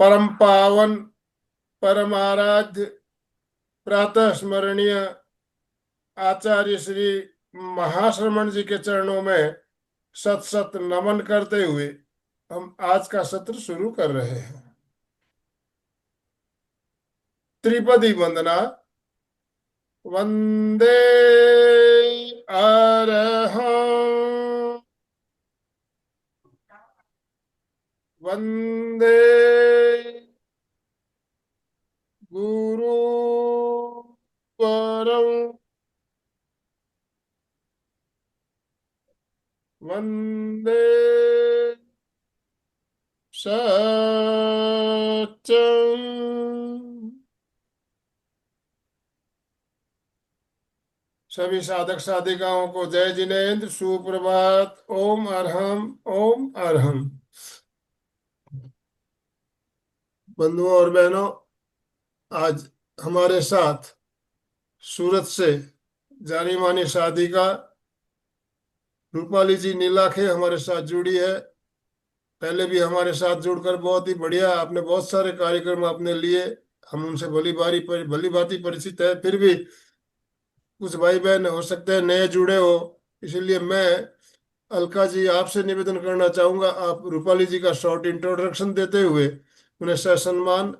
परम पावन परमाराध्य प्रातः स्मरणीय आचार्य श्री महाश्रमण जी के चरणों में सत सत नमन करते हुए हम आज का सत्र शुरू कर रहे हैं। त्रिपदी वंदना। वंदे अरहं वंदे गुरु परम वंदे सत्यम। सभी साधक साधिकाओं को जय जिनेन्द्र, सुप्रभात। ओम अरहम, ओम अरहम। बंधुओं और बहनों, आज हमारे साथ सूरत से जानी मानी साधिका रूपाली जी नीलाखे हमारे साथ जुड़ी है। पहले भी हमारे साथ जुड़कर बहुत ही बढ़िया, आपने बहुत सारे कार्यक्रम आपने लिए। हम उनसे भली भांति परिचित है। फिर भी कुछ भाई बहन हो सकते हैं नए जुड़े हो, इसलिए मैं अलका जी आपसे निवेदन करना चाहूंगा, आप रूपाली जी का शॉर्ट इंट्रोडक्शन देते हुए उन्हें ससम्मान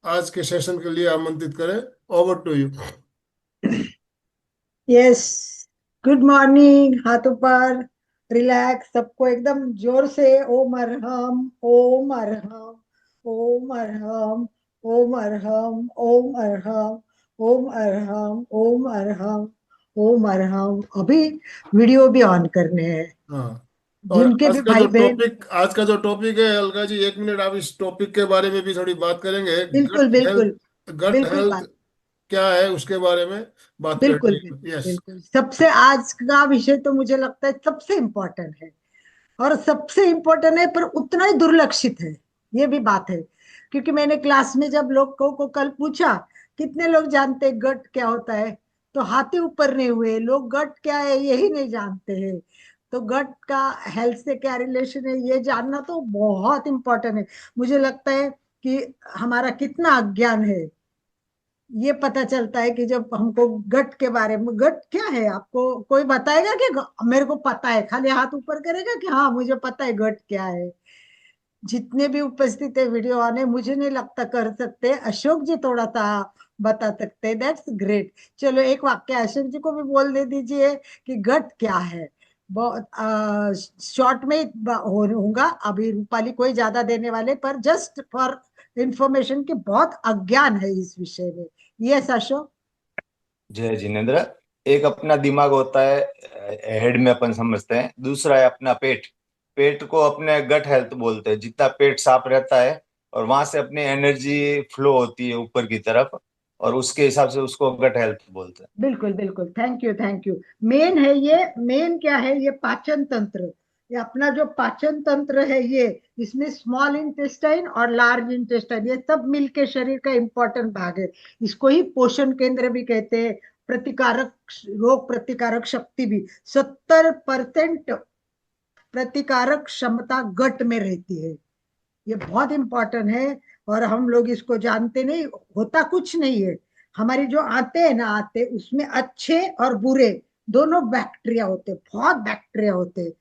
आज के सेशन के लिए आमंत्रित करें। Over to you. Yes. Good morning. हाथ ऊपर, रिलैक्स, सबको एकदम जोर से ओम अरहम, ओम अरहम, ओम अरहम, ओम अरहम, ओम अरहम, ओम अरहम, ओम अरहम, ओम अरहम। अभी वीडियो भी ऑन करने हैं हाँ, और जिनके भी भाई बहन। आज का जो टॉपिक है अलका जी, 1 मिनट आप इस टॉपिक के बारे में भी थोड़ी बात करेंगे। बिल्कुल गट बिल्कुल। हेल्थ, गट बिल्कुल हेल्थ बात। क्या है उसके बारे में बात बिल्कुल करनी बिल्कुल। है। यस। बिल्कुल सबसे आज का विषय तो मुझे लगता है सबसे इम्पोर्टेंट है, और सबसे इम्पोर्टेंट है पर उतना ही दुर्लक्षित है। ये भी बात है, क्योंकि मैंने क्लास में जब लोगों को कल पूछा कितने लोग जानते हैं गट क्या होता है, तो हाथे ऊपर नहीं हुए। लोग गट क्या है यही नहीं जानते हैं। तो गट का हेल्थ से क्या रिलेशन है ये जानना तो बहुत इम्पोर्टेंट है। मुझे लगता है कि हमारा कितना अज्ञान है ये पता चलता है कि जब हमको गट के बारे में, गट क्या है आपको कोई बताएगा कि मेरे को पता है, खाली हाथ ऊपर करेगा कि हाँ मुझे पता है गट क्या है। जितने भी उपस्थित है वीडियो आने, मुझे नहीं लगता कर सकते। अशोक जी थोड़ा सा बता सकते हैं, दैट्स ग्रेट। चलो एक वाक्य अशोक जी को भी बोल दे दीजिए कि गट क्या है। बहुत शॉर्ट में ही होगा, अभी रूपाली कोई ज्यादा देने वाले, पर जस्ट फॉर इंफॉर्मेशन की बहुत अज्ञान है इस विषय में। यस अशोक। जय जिनेन्द्र। एक अपना दिमाग होता है, हेड में अपन समझते हैं। दूसरा है अपना पेट। पेट को अपने गट हेल्थ बोलते हैं। जितना पेट साफ रहता है और वहां से अपनी एनर्जी फ्लो होती है ऊपर की तरफ, और उसके हिसाब से उसको गट हेल्थ बोलते हैं। बिल्कुल बिल्कुल, thank you thank you. Main है ये, मेन क्या है ये पाचन तंत्र। ये अपना जो पाचन तंत्र है ये, इसमें स्मॉल इंटेस्टाइन और लार्ज इंटेस्टाइन ये सब मिलके शरीर का इंपॉर्टेंट भाग है। इसको ही पोषण केंद्र भी कहते हैं। प्रतिकारक, रोग प्रतिकारक शक्ति भी, 70% प्रतिकारक क्षमता गट में रहती है। ये बहुत इंपॉर्टेंट है। और हम लोग इसको जानते नहीं, होता कुछ नहीं है। हमारी जो आते हैं ना, आते उसमें अच्छे और बुरे दोनों बैक्टीरिया होते, बहुत बैक्टीरिया होते।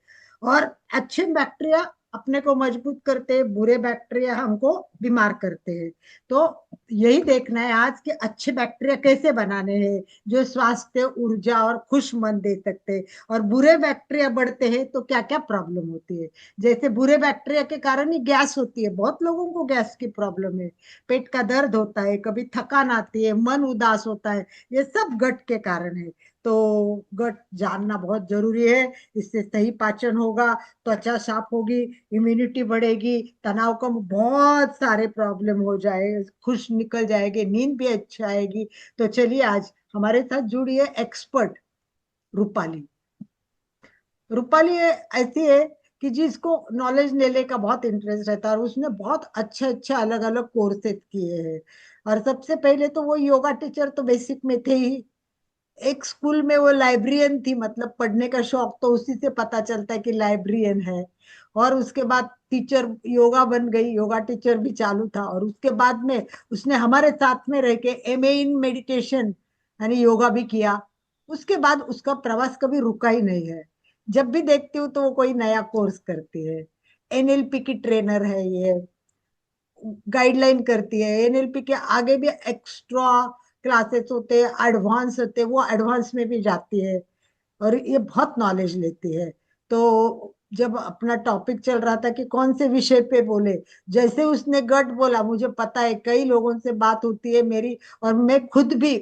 और अच्छे बैक्टीरिया अपने को मजबूत करते हैं, बुरे बैक्टीरिया हमको बीमार करते हैं। तो यही देखना है आज के अच्छे बैक्टीरिया कैसे बनाने हैं जो स्वास्थ्य, ऊर्जा और खुश मन दे सकते हैं। और बुरे बैक्टीरिया बढ़ते हैं तो क्या क्या प्रॉब्लम होती है। जैसे बुरे बैक्टीरिया के कारण ही गैस होती है, बहुत लोगों को गैस की प्रॉब्लम है। पेट का दर्द होता है, कभी थकान आती है, मन उदास होता है, ये सब गट के कारण है। तो गट जानना बहुत जरूरी है। इससे सही पाचन होगा, त्वचा साफ होगी, इम्यूनिटी बढ़ेगी, तनाव कम, बहुत सारे प्रॉब्लम हो जाए, खुश निकल जाएगी, नींद भी अच्छा आएगी। तो चलिए आज हमारे साथ जुड़ी है एक्सपर्ट रूपाली। रूपाली ऐसी है कि जिसको नॉलेज लेने का बहुत इंटरेस्ट रहता है, और उसने बहुत अच्छे अच्छे अलग अलग कोर्सेज किए हैं। और सबसे पहले तो वो योगा टीचर तो बेसिक में थे ही। एक स्कूल में वो लाइब्रेरियन थी, मतलब पढ़ने का शौक तो उसी से पता चलता है कि लाइब्रेरियन है। और उसके बाद टीचर योगा बन गई, योगा टीचर भी चालू था। और उसके बाद में उसने हमारे साथ में रह के एमए इन मेडिटेशन यानी योगा भी किया। उसके बाद उसका प्रवास कभी रुका ही नहीं है। जब भी देखती हूँ तो वो कोई नया कोर्स करती है। एनएलपी की ट्रेनर है ये, गाइडलाइन करती है। एनएलपी के आगे भी एक्स्ट्रा क्लासेस होते हैं, एडवांस होते हैं, वो एडवांस में भी जाती है और ये बहुत नॉलेज लेती है। तो जब अपना टॉपिक चल रहा था कि कौन से विषय पे बोले, जैसे उसने गट बोला, मुझे पता है कई लोगों से बात होती है मेरी, और मैं खुद भी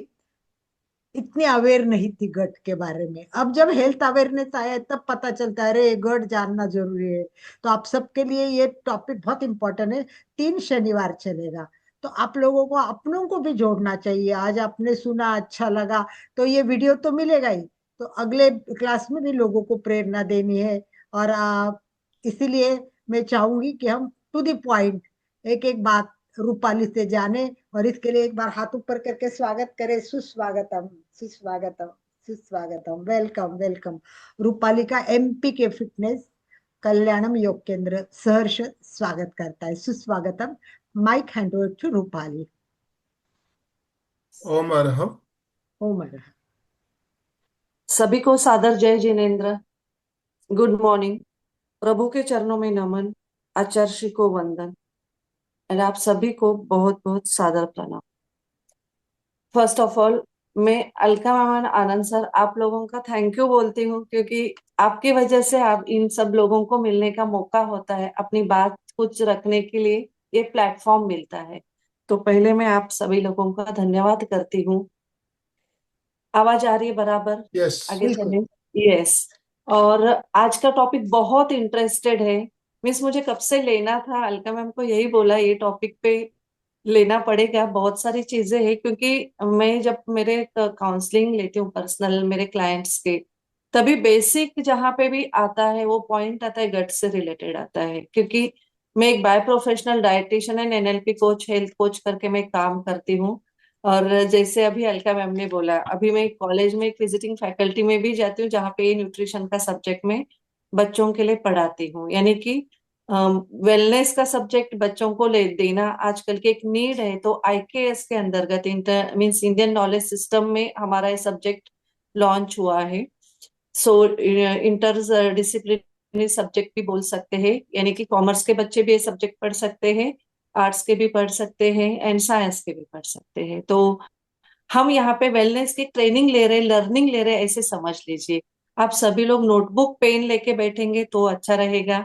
इतनी अवेयर नहीं थी गट के बारे में। अब जब हेल्थ अवेयरनेस आया है, तब पता चलता है अरे गट जानना जरूरी है। तो आप सबके लिए ये टॉपिक बहुत इंपॉर्टेंट है। 3 शनिवार चलेगा, तो आप लोगों को अपनों को भी जोड़ना चाहिए। आज आपने सुना, अच्छा लगा, तो ये वीडियो तो मिलेगा ही, तो अगले क्लास में भी लोगों को प्रेरणा देनी है। और इसीलिए मैं चाहूंगी कि हम टू द पॉइंट एक एक बात रूपाली से जाने। और इसके लिए एक बार हाथ ऊपर करके स्वागत करें। सुस्वागतम, सुस्वागतम, सुस्वागतम, वेलकम वेलकम। रूपाली का एमपी के फिटनेस कल्याणम योग केंद्र सहर्ष स्वागत करता है। सुस्वागतम। Mic hand over to Rupali. ओम अरहम। ओमर। सभी को सादर जय जिनेन्द्र। Good morning. प्रभु के चरणों में नमन, आचार्य श्री को वंदन, और आप सभी को बहुत बहुत सादर प्रणाम। फर्स्ट ऑफ ऑल, मैं अलका मामन आनंद सर, आप लोगों का थैंक यू बोलती हूँ, क्योंकि आपकी वजह से आप इन सब लोगों को मिलने का मौका होता है, अपनी बात कुछ रखने के लिए ये प्लेटफॉर्म मिलता है। तो पहले मैं आप सभी लोगों का धन्यवाद करती हूँ। आवाज आ रही है बराबर? यस। आगे बिल्कुल। चलें। यस। और आज का टॉपिक बहुत इंटरेस्टेड है। मिस, मुझे कब से लेना था, अलका मैम को यही बोला ये टॉपिक पे लेना पड़ेगा। बहुत सारी चीजें हैं, क्योंकि मैं जब मेरे काउंसलिंग लेती हूँ पर्सनल मेरे क्लाइंट्स के, तभी बेसिक जहाँ पे भी आता है वो पॉइंट आता है, गट से रिलेटेड आता है। क्योंकि मैं एक by professional dietitian and NLP coach, health coach करके मैं काम करती हूँ। और जैसे अभी अलका मैम ने बोला, अभी मैं कॉलेज में एक विजिटिंग फैकल्टी में भी जाती हूँ, जहाँ पे न्यूट्रिशन का सब्जेक्ट में बच्चों के लिए पढ़ाती हूँ। यानी कि वेलनेस का सब्जेक्ट बच्चों को ले देना आजकल की एक नीड है। तो आईकेएस के अंतर्गत, inter means Indian knowledge system में, हमारा ये सब्जेक्ट लॉन्च हुआ है। सो इंटर डिसिप्लिनरी सब्जेक्ट भी बोल सकते हैं, यानी कि कॉमर्स के बच्चे भी ये सब्जेक्ट पढ़ सकते हैं, आर्ट्स के भी पढ़ सकते हैं, एंड साइंस के भी पढ़ सकते हैं। तो हम यहाँ पे वेलनेस की ट्रेनिंग ले रहे, लर्निंग ले रहे, ऐसे समझ लीजिए। आप सभी लोग नोटबुक पेन लेके बैठेंगे तो अच्छा रहेगा,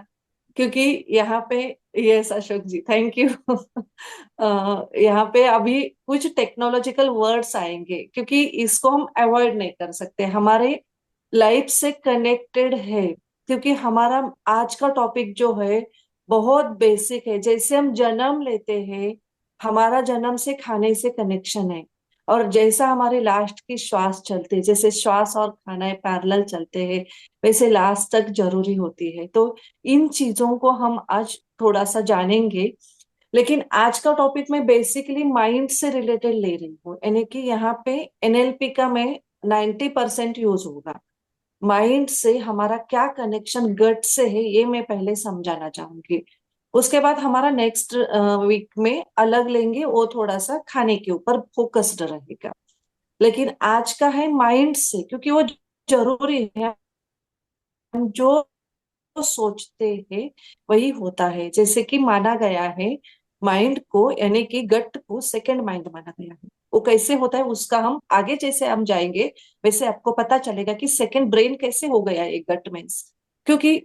क्योंकि यहाँ पे, yes Ashok ji, thank you. यहाँ पे अभी कुछ टेक्नोलॉजिकल वर्ड्स आएंगे, क्योंकि इसको हम अवॉइड नहीं कर सकते, हमारे लाइफ से कनेक्टेड है। क्योंकि हमारा आज का टॉपिक जो है बहुत बेसिक है। जैसे हम जन्म लेते हैं, हमारा जन्म से खाने से कनेक्शन है, और जैसा हमारे लास्ट की श्वास चलती है, जैसे श्वास और खाना पैरेलल चलते हैं, वैसे लास्ट तक जरूरी होती है। तो इन चीजों को हम आज थोड़ा सा जानेंगे। लेकिन आज का टॉपिक मैं बेसिकली माइंड से रिलेटेड ले रही हूँ, यानी कि यहाँ पे एनएलपी का मैं 90% यूज होगा। माइंड से हमारा क्या कनेक्शन गट से है, ये मैं पहले समझाना चाहूंगी। उसके बाद हमारा नेक्स्ट वीक में अलग लेंगे, वो थोड़ा सा खाने के ऊपर फोकस्ड रहेगा। लेकिन आज का है माइंड से, क्योंकि वो जरूरी है। हम जो सोचते हैं वही होता है। जैसे कि माना गया है माइंड को, यानी कि गट को सेकंड माइंड माना गया है। वो कैसे होता है उसका हम आगे जैसे हम जाएंगे, वैसे आपको पता चलेगा कि सेकंड ब्रेन कैसे हो गया है गट मीन्स। क्योंकि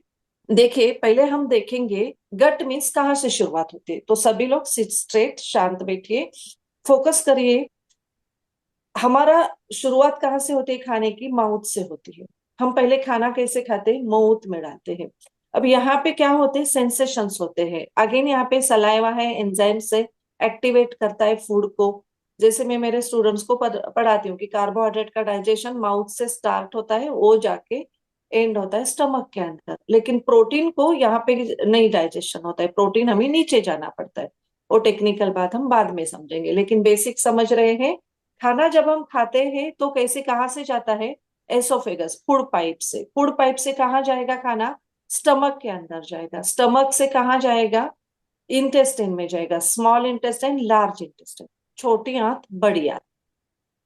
देखिए, पहले हम देखेंगे गट मीन्स कहाँ से शुरुआत होती है। तो सभी लोग सिट स्ट्रेट, शांत बैठिए, फोकस करिए। हमारा शुरुआत कहाँ से होती है खाने की? माउथ से होती है। हम पहले खाना कैसे खाते हैं? माउथ में डालते हैं। अब यहाँ पे क्या होते हैं? सेंसेशंस होते हैं। अगेन यहाँ पे सलाइवा है, एंजाइम से एक्टिवेट करता है फूड को। जैसे मैं मेरे स्टूडेंट्स को पढ़ाती हूँ कि कार्बोहाइड्रेट का डाइजेशन माउथ से स्टार्ट होता है, वो जाके एंड होता है स्टमक के अंदर। लेकिन प्रोटीन को यहाँ पे नहीं डाइजेशन होता है, प्रोटीन हमें नीचे जाना पड़ता है। वो टेक्निकल बात हम बाद में समझेंगे, लेकिन बेसिक समझ रहे हैं। खाना जब हम खाते हैं तो कैसे, कहाँ से जाता है? एसोफेगस, फूड पाइप से। फूड पाइप से कहाँ जाएगा खाना? स्टमक के अंदर जाएगा, स्टमक से कहाँ जाएगा, इंटेस्टाइन में जाएगा, स्मॉल इंटेस्टाइन, लार्ज इंटेस्टाइन, छोटी आंत बड़ी आंत।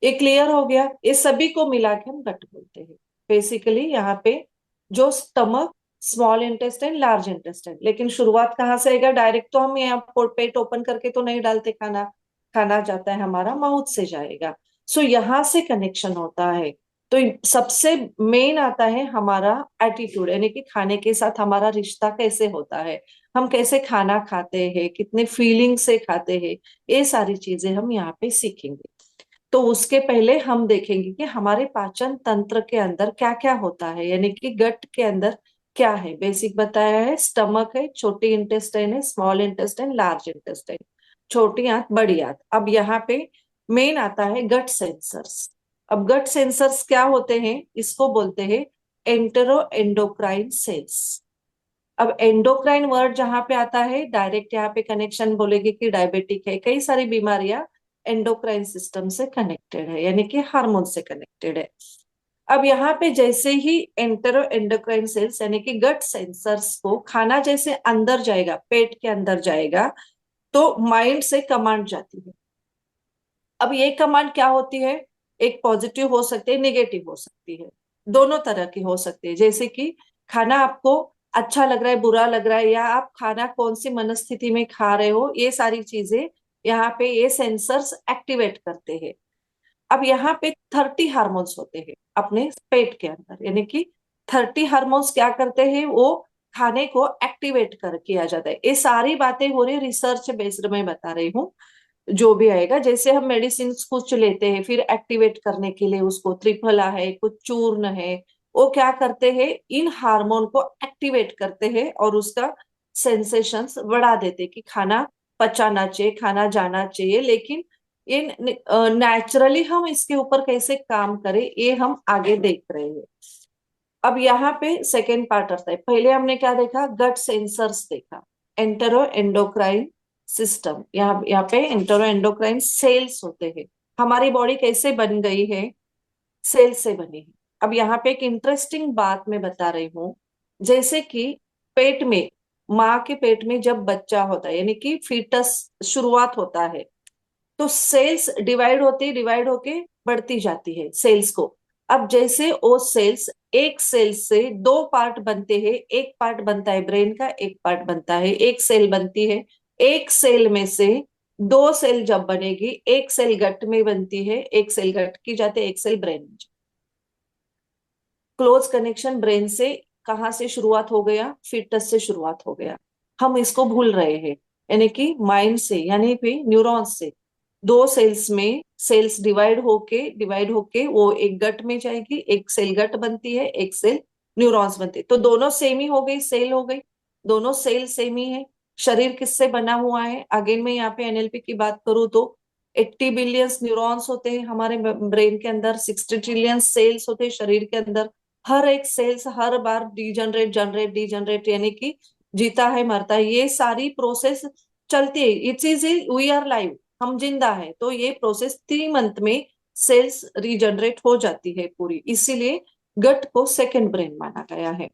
ये क्लियर हो गया। ये सभी को मिला के हम गट बोलते हैं। बेसिकली यहाँ पे जो stomach, small intestine, large intestine, लेकिन शुरुआत कहाँ से आएगा, डायरेक्ट तो हम यहाँ पेट ओपन करके तो नहीं डालते खाना, खाना जाता है हमारा माउथ से जाएगा। सो यहाँ से कनेक्शन होता है। तो सबसे मेन आता है हमारा एटीट्यूड, यानी कि खाने के साथ हमारा रिश्ता कैसे होता है, हम कैसे खाना खाते हैं, कितने फीलिंग से खाते हैं, ये सारी चीजें हम यहाँ पे सीखेंगे। तो उसके पहले हम देखेंगे कि हमारे पाचन तंत्र के अंदर क्या क्या होता है, यानी कि गट के अंदर क्या है। बेसिक बताया है, स्टमक है, छोटी इंटेस्टाइन है, स्मॉल इंटेस्टाइन, लार्ज इंटेस्टाइन, छोटी आंत बड़ी आंत। अब यहाँ पे मेन आता है गट सेंसर्स। अब गट सेंसर्स क्या होते हैं, इसको बोलते हैं एंटेरो एंडोक्राइन सेल्स। अब एंडोक्राइन वर्ड जहां पे आता है, डायरेक्ट यहाँ पे कनेक्शन बोलेगे कि डायबिटिक है, कई सारी बीमारियां एंडोक्राइन सिस्टम से कनेक्टेड है, यानी कि हार्मोन से कनेक्टेड है। अब यहाँ पे जैसे ही एंटेरो एंडोक्राइन सेल्स यानी कि गट सेंसर्स को खाना जैसे अंदर जाएगा, पेट के अंदर जाएगा, तो माइंड से कमांड जाती है। अब ये कमांड क्या होती है, एक पॉजिटिव हो सकती है, नेगेटिव हो सकती है, दोनों तरह की हो सकती है। जैसे कि खाना आपको अच्छा लग रहा है, बुरा लग रहा है, या आप खाना कौन सी मनस्थिति में खा रहे हो, ये सारी चीजें यहाँ पे ये सेंसर्स एक्टिवेट करते हैं। अब यहाँ पे 30 हार्मोन्स होते हैं अपने पेट के अंदर, यानी कि 30 हार्मोन्स क्या करते हैं, वो खाने को एक्टिवेट कर किया जाता है। ये सारी बातें हो रही रिसर्च बेस्ड में बता रही हूँ। जो भी आएगा, जैसे हम मेडिसिन कुछ लेते हैं, फिर एक्टिवेट करने के लिए उसको त्रिफला है, कुछ चूर्ण है, वो क्या करते हैं, इन हार्मोन को एक्टिवेट करते हैं और उसका सेंसेशंस बढ़ा देते कि खाना पचाना चाहिए, खाना जाना चाहिए। लेकिन ये नेचुरली हम इसके ऊपर कैसे काम करें, ये हम आगे देख रहे हैं। अब यहाँ पे सेकेंड पार्ट आता है। पहले हमने क्या देखा, गट सेंसर्स देखा, एंटेरो एंडोक्राइन सिस्टम, यहाँ पे एंटेरो एंडोक्राइन सेल्स होते हैं। हमारी बॉडी कैसे बन गई है, सेल से बनी है। अब यहाँ पे एक इंटरेस्टिंग बात मैं बता रही हूँ। जैसे कि पेट में, माँ के पेट में जब बच्चा होता है, यानी कि फीटस शुरुआत होता है, तो सेल्स डिवाइड होके बढ़ती जाती है सेल्स को। अब जैसे वो सेल्स, एक सेल से दो पार्ट बनते हैं, एक पार्ट बनता है ब्रेन का, एक पार्ट बनता है, एक सेल बनती है। एक सेल में से दो सेल जब बनेगी, एक सेल गट में बनती है, एक सेल गट की जाती है, एक सेल ब्रेन में। क्लोज कनेक्शन ब्रेन से कहाँ से शुरुआत हो गया, फिटस से शुरुआत हो गया। हम इसको भूल रहे हैं, यानी कि माइंड से, यानी कि न्यूरॉन्स से दो सेल्स में, सेल्स डिवाइड होके वो एक गट में जाएगी, एक सेल गट बनती है, एक सेल न्यूरॉन्स बनती है। तो दोनों सेम ही हो गई, सेल हो गई, दोनों सेल सेम ही है। शरीर किससे बना हुआ है, अगेन मैं यहाँ पे एनएलपी की बात करूँ तो 80 बिलियंस न्यूरॉन्स होते हैं हमारे ब्रेन के अंदर, 60 ट्रिलियन सेल्स होते हैं शरीर के अंदर। हर एक सेल्स हर बार डिजनरेट यानी कि जीता है, मरता है, ये सारी प्रोसेस चलती है। It is we are live, हम जिंदा है, तो ये प्रोसेस 3 मंथ में सेल्स रीजनरेट हो जाती है पूरी। इसीलिए गट को सेकंड ब्रेन माना गया है।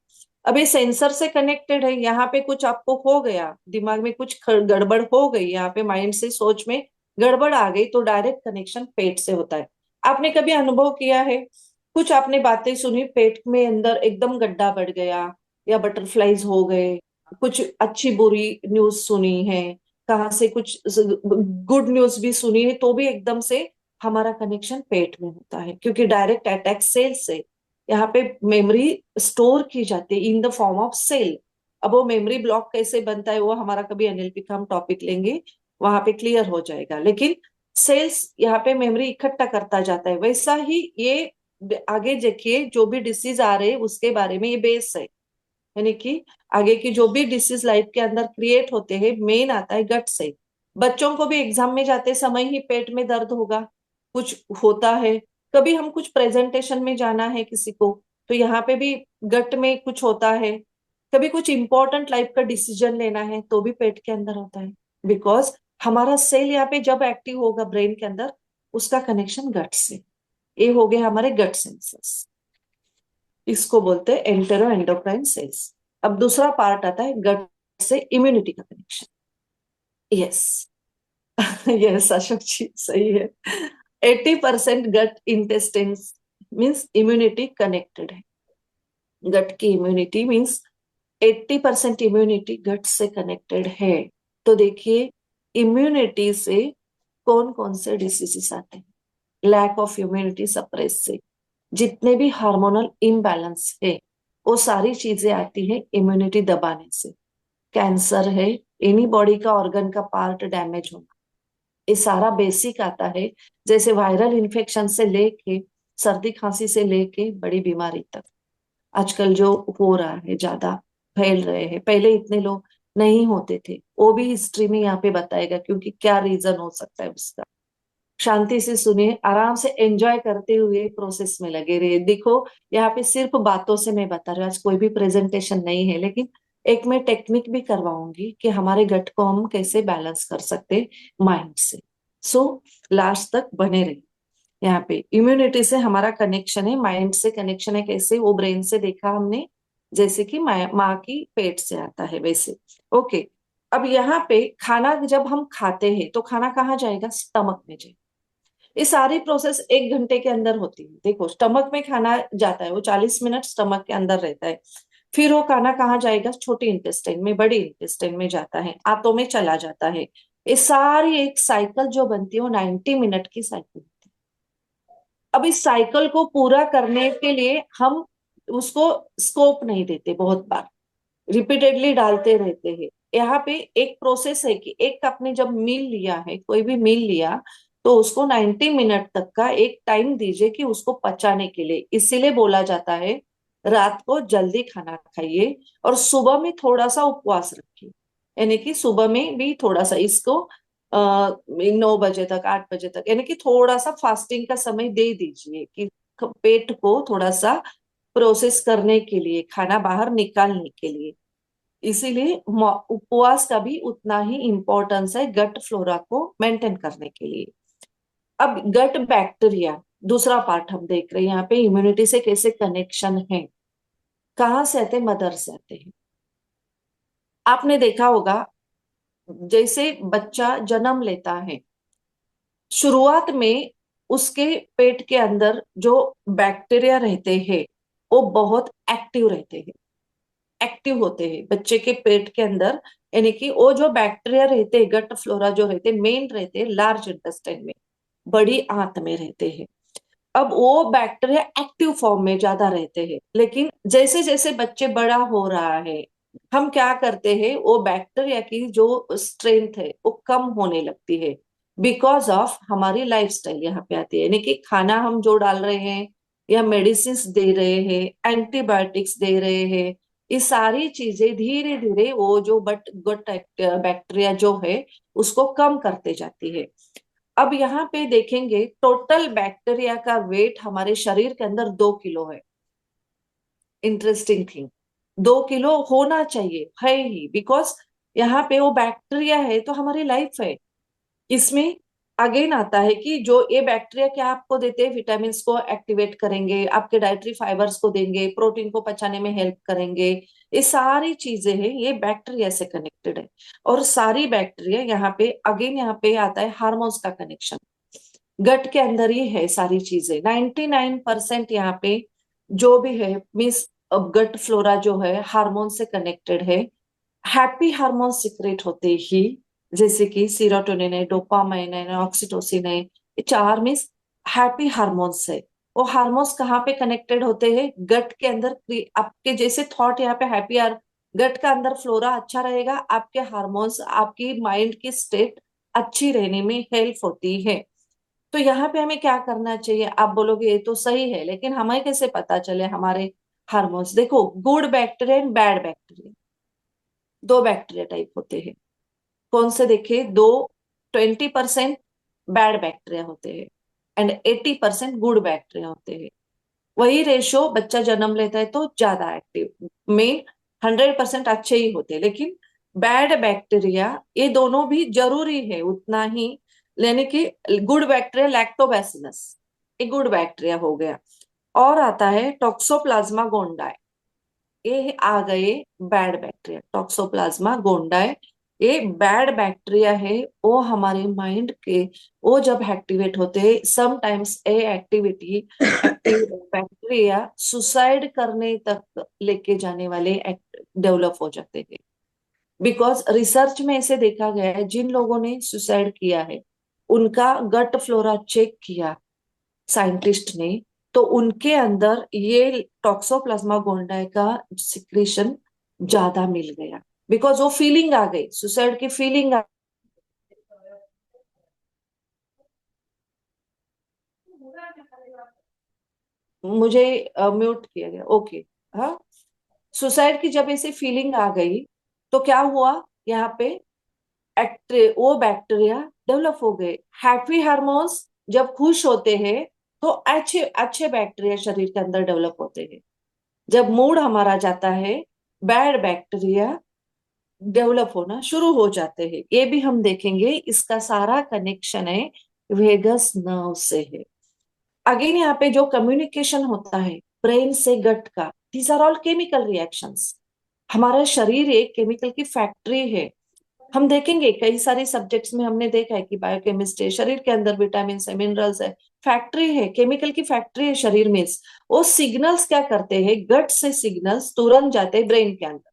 अब ये सेंसर से कनेक्टेड है। यहाँ पे कुछ आपको हो गया, दिमाग में कुछ गड़बड़ हो गई, यहाँ पे माइंड से सोच में गड़बड़ आ गई, तो डायरेक्ट कनेक्शन पेट से होता है। आपने कभी अनुभव किया है, कुछ आपने बातें सुनी, पेट में अंदर एकदम गड्ढा बढ़ गया, या बटरफ्लाईज हो गए, कुछ अच्छी बुरी न्यूज सुनी है, कहाँ से कुछ गुड न्यूज भी सुनी है, तो भी एकदम से हमारा कनेक्शन पेट में होता है, क्योंकि डायरेक्ट अटैक सेल से यहाँ पे मेमोरी स्टोर की जाती है in the form of cell. अब वो मेमोरी ब्लॉक कैसे बनता है, वो हमारा कभी एनएलपी का हम टॉपिक लेंगे, वहां पे क्लियर हो जाएगा। लेकिन सेल्स यहाँ पे मेमोरी इकट्ठा करता जाता है। वैसा ही ये आगे देखिए, जो भी डिसीज आ रहे हैं उसके बारे में ये बेस है, यानी कि आगे की जो भी डिसीज लाइफ के अंदर क्रिएट होते हैं, मेन आता है गट से। बच्चों को भी एग्जाम में जाते समय ही पेट में दर्द होगा, कुछ होता है। कभी हम कुछ प्रेजेंटेशन में जाना है किसी को, तो यहाँ पे भी गट में कुछ होता है। कभी कुछ इंपॉर्टेंट लाइफ का डिसीजन लेना है, तो भी पेट के अंदर होता है, बिकॉज हमारा सेल यहाँ पे जब एक्टिव होगा ब्रेन के अंदर, उसका कनेक्शन गट से। ये हो गए हमारे गट सेंसर्स, इसको बोलते हैं एंटेरो एंडोक्राइन सेल्स। अब दूसरा पार्ट आता है गट से इम्यूनिटी का कनेक्शन। यस यस अशोक जी सही है। 80% गट इंटेस्टाइन्स मीन्स इम्यूनिटी कनेक्टेड है। गट की इम्यूनिटी मीन्स 80% इम्यूनिटी गट से कनेक्टेड है। तो देखिए इम्यूनिटी से कौन कौन से डिसीजेस आते हैं? लैक ऑफ इम्यूनिटी सप्रेस से जितने भी हार्मोनल इम्बैलेंस है वो सारी चीजें आती है इम्यूनिटी दबाने से। कैंसर है, एनी बॉडी का ऑर्गन का पार्ट डैमेज होना, ये सारा बेसिक आता है। जैसे वायरल इन्फेक्शन से लेके सर्दी खांसी से लेके बड़ी बीमारी तक आजकल जो हो रहा है ज्यादा फैल रहे हैं। पहले इतने लोग नहीं होते थे, वो भी हिस्ट्री में यहाँ पे बताएगा क्योंकि क्या रीजन हो सकता है उसका। शांति से सुनिए, आराम से एंजॉय करते हुए प्रोसेस में लगे रहिए। देखो यहाँ पे सिर्फ बातों से मैं बता रही हूँ, आज कोई भी प्रेजेंटेशन नहीं है, लेकिन एक मैं टेक्निक भी करवाऊंगी कि हमारे गट को हम कैसे बैलेंस कर सकते माइंड से। सो लास्ट तक बने रहिए। यहाँ पे इम्यूनिटी से हमारा कनेक्शन है, माइंड से कनेक्शन है। कैसे? वो ब्रेन से देखा हमने, जैसे कि माँ की पेट से आता है वैसे। ओके, अब यहाँ पे खाना जब हम खाते हैं तो खाना कहाँ जाएगा? स्टमक में जाएगा। ये सारी प्रोसेस 1 घंटे के अंदर होती है। देखो स्टमक में खाना जाता है, वो 40 मिनट स्टमक के अंदर रहता है। फिर वो खाना कहाँ जाएगा? छोटी इंटेस्टाइन में, बड़ी इंटेस्टाइन में जाता है, आंतों में चला जाता है। ये सारी एक साइकिल जो बनती है वो 90 मिनट की साइकिल। अब इस साइकिल को पूरा करने के लिए हम उसको स्कोप नहीं देते, बहुत बार रिपीटेडली डालते रहते हैं। यहाँ पे एक प्रोसेस है कि एक आपने जब मील लिया है, कोई भी मील लिया, तो उसको 90 मिनट तक का एक टाइम दीजिए कि उसको पचाने के लिए। इसीलिए बोला जाता है रात को जल्दी खाना खाइए और सुबह में थोड़ा सा उपवास रखिए। यानी कि सुबह में भी थोड़ा सा इसको 9 बजे तक, 8 बजे तक, यानी कि थोड़ा सा फास्टिंग का समय दे दीजिए कि पेट को थोड़ा सा प्रोसेस करने के लिए, खाना बाहर निकालने के लिए। इसीलिए उपवास का भी उतना ही इंपॉर्टेंस है गट फ्लोरा को मेंटेन करने के लिए। अब गट बैक्टीरिया दूसरा पार्ट हम देख रहे हैं यहाँ पे, इम्यूनिटी से कैसे कनेक्शन है। कहाँ से आते? मदर से आते हैं। आपने देखा होगा जैसे बच्चा जन्म लेता है, शुरुआत में उसके पेट के अंदर जो बैक्टीरिया रहते हैं वो बहुत एक्टिव रहते हैं, एक्टिव होते हैं बच्चे के पेट के अंदर। यानी कि वो जो बैक्टीरिया रहते हैं, गट फ्लोरा जो रहते हैं, मेन रहते हैं लार्ज इंटेस्टाइन में, बड़ी आंत में रहते हैं। अब वो बैक्टीरिया एक्टिव फॉर्म में ज्यादा रहते हैं, लेकिन जैसे जैसे बच्चे बड़ा हो रहा है हम क्या करते हैं, वो बैक्टीरिया की जो स्ट्रेंथ है वो कम होने लगती है। बिकॉज ऑफ हमारी लाइफस्टाइल यहाँ पे आती है। यानी कि खाना हम जो डाल रहे हैं या मेडिसिन दे रहे हैं, एंटीबायोटिक्स दे रहे हैं, ये सारी चीजें धीरे धीरे वो जो गट बैक्टीरिया जो है उसको कम करते जाती है। अब यहाँ पे देखेंगे टोटल बैक्टीरिया का वेट हमारे शरीर के अंदर 2 किलो है। इंटरेस्टिंग थिंग, 2 किलो होना चाहिए, है ही, बिकॉज यहाँ पे वो बैक्टीरिया है तो हमारी लाइफ है। इसमें अगेन आता है कि जो ये बैक्टीरिया क्या आपको देते हैं, विटामिन को एक्टिवेट करेंगे, आपके डाइटरी फाइबर्स को देंगे, प्रोटीन को पचाने में हेल्प करेंगे। ये सारी चीजें हैं, ये बैक्टीरिया से कनेक्टेड है। और सारी बैक्टीरिया यहाँ पे अगेन यहाँ पे आता है हार्मोन्स का कनेक्शन। गट के अंदर ही है सारी चीजें। 99% यहाँ पे जो भी है मीन्स गट फ्लोरा जो है हार्मोन से कनेक्टेड है। हैप्पी हार्मोन सिक्रेट होते ही, जैसे कि सीरोटोनिन है, डोपामाइन है, ऑक्सीटोसिन है, ये चार मीन्स हैप्पी हार्मोन्स है। वो हार्मोन्स कहाँ पे कनेक्टेड होते हैं? गट के अंदर। आपके जैसे थॉट यहाँ पे हैप्पी गट का अंदर फ्लोरा अच्छा रहेगा, आपके हार्मोन्स, आपकी माइंड की स्टेट अच्छी रहने में हेल्प होती है। तो यहाँ पे हमें क्या करना चाहिए? आप बोलोगे ये तो सही है, लेकिन हमें कैसे पता चले हमारे हार्मोन्स? देखो good bacteria and bad bacteria, दो बैक्टीरिया टाइप होते हैं। कौन से देखे? दो, 20% बैड बैक्टीरिया होते हैं एंड 80% गुड बैक्टीरिया होते हैं। वही रेशो बच्चा जन्म लेता है तो ज्यादा एक्टिव में 100% अच्छे ही होते हैं, लेकिन बैड बैक्टीरिया ये दोनों भी जरूरी है उतना ही। यानी कि गुड बैक्टीरिया लैक्टोबैसिलस, एक गुड बैक्टीरिया हो गया। और आता है टॉक्सोप्लाज्मा गोंडाई, ये आ गए बैड बैक्टीरिया, टॉक्सोप्लाज्मा गोंडाई। ये बैड बैक्टीरिया है, वो हमारे माइंड के, वो जब एक्टिवेट होते हैं, sometimes a activity active bacteria suicide करने तक लेके जाने वाले डेवलप हो जाते हैं। बिकॉज रिसर्च में ऐसे देखा गया है, जिन लोगों ने सुसाइड किया है उनका गट फ्लोरा चेक किया साइंटिस्ट ने, तो उनके अंदर ये टॉक्सोप्लाज्मा गोंडाई का सिक्रीशन ज्यादा मिल गया। बिकॉज वो फीलिंग आ गई, सुसाइड की फीलिंग आ मुझे म्यूट किया गया, ओके। हाँ, सुसाइड की जब ऐसी फीलिंग आ गई तो क्या हुआ, यहाँ पे वो बैक्टीरिया डेवलप हो गए। हैप्पी हार्मोन्स जब खुश होते हैं तो अच्छे अच्छे बैक्टीरिया शरीर के अंदर डेवलप होते हैं। जब मूड हमारा जाता है, बैड बैक्टीरिया डेवलप होना शुरू हो जाते हैं। ये भी हम देखेंगे, इसका सारा कनेक्शन है वेगस नर्व से है। अगेन यहाँ पे जो कम्युनिकेशन होता है ब्रेन से गट का, these are all chemical reactions. हमारा शरीर एक केमिकल की फैक्ट्री है। हम देखेंगे कई सारे सब्जेक्ट्स में हमने देखा है कि बायोकेमिस्ट्री, शरीर के अंदर विटामिन है, मिनरल्स है, फैक्ट्री है, केमिकल की फैक्ट्री है शरीर में। वो सिग्नल्स क्या करते हैं, गट से सिग्नल्स तुरंत जाते हैं ब्रेन के अंदर,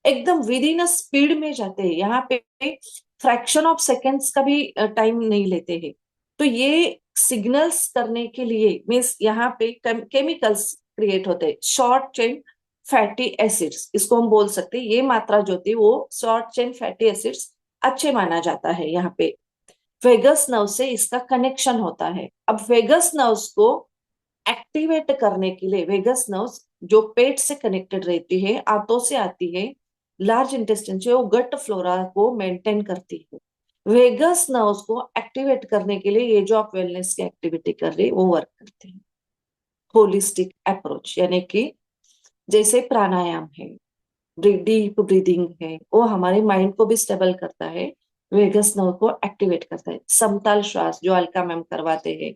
एकदम विद इन अ स्पीड में जाते हैं। यहाँ पे फ्रैक्शन ऑफ सेकेंड्स का भी टाइम नहीं लेते हैं। तो ये सिग्नल्स करने के लिए मीन्स यहाँ पे केमिकल्स क्रिएट होते हैं, शॉर्ट चेन फैटी एसिड्स, इसको हम बोल सकते हैं। ये मात्रा जो थी वो शॉर्ट चेन फैटी एसिड्स अच्छे माना जाता है। यहाँ पे वेगस नर्व से इसका कनेक्शन होता है। अब वेगस नर्व्स को एक्टिवेट करने के लिए, वेगस नर्व्स जो पेट से कनेक्टेड रहती है, आंतों से आती है, लार्ज इंटेस्टाइन से, वो गट फ्लोरा को मेंटेन करती है। वेगस नर्व्स को एक्टिवेट करने के लिए ये जो आप वेलनेस की एक्टिविटी कर रहे हैं वो वर्क करते हैं। होलिस्टिक अप्रोच यानी कि जैसे प्राणायाम है, डीप ब्रीदिंग है, वो हमारे माइंड को भी स्टेबल करता है, वेगस नर्व को एक्टिवेट करता है। समताल श्वास जो अलका मैम करवाते हैं,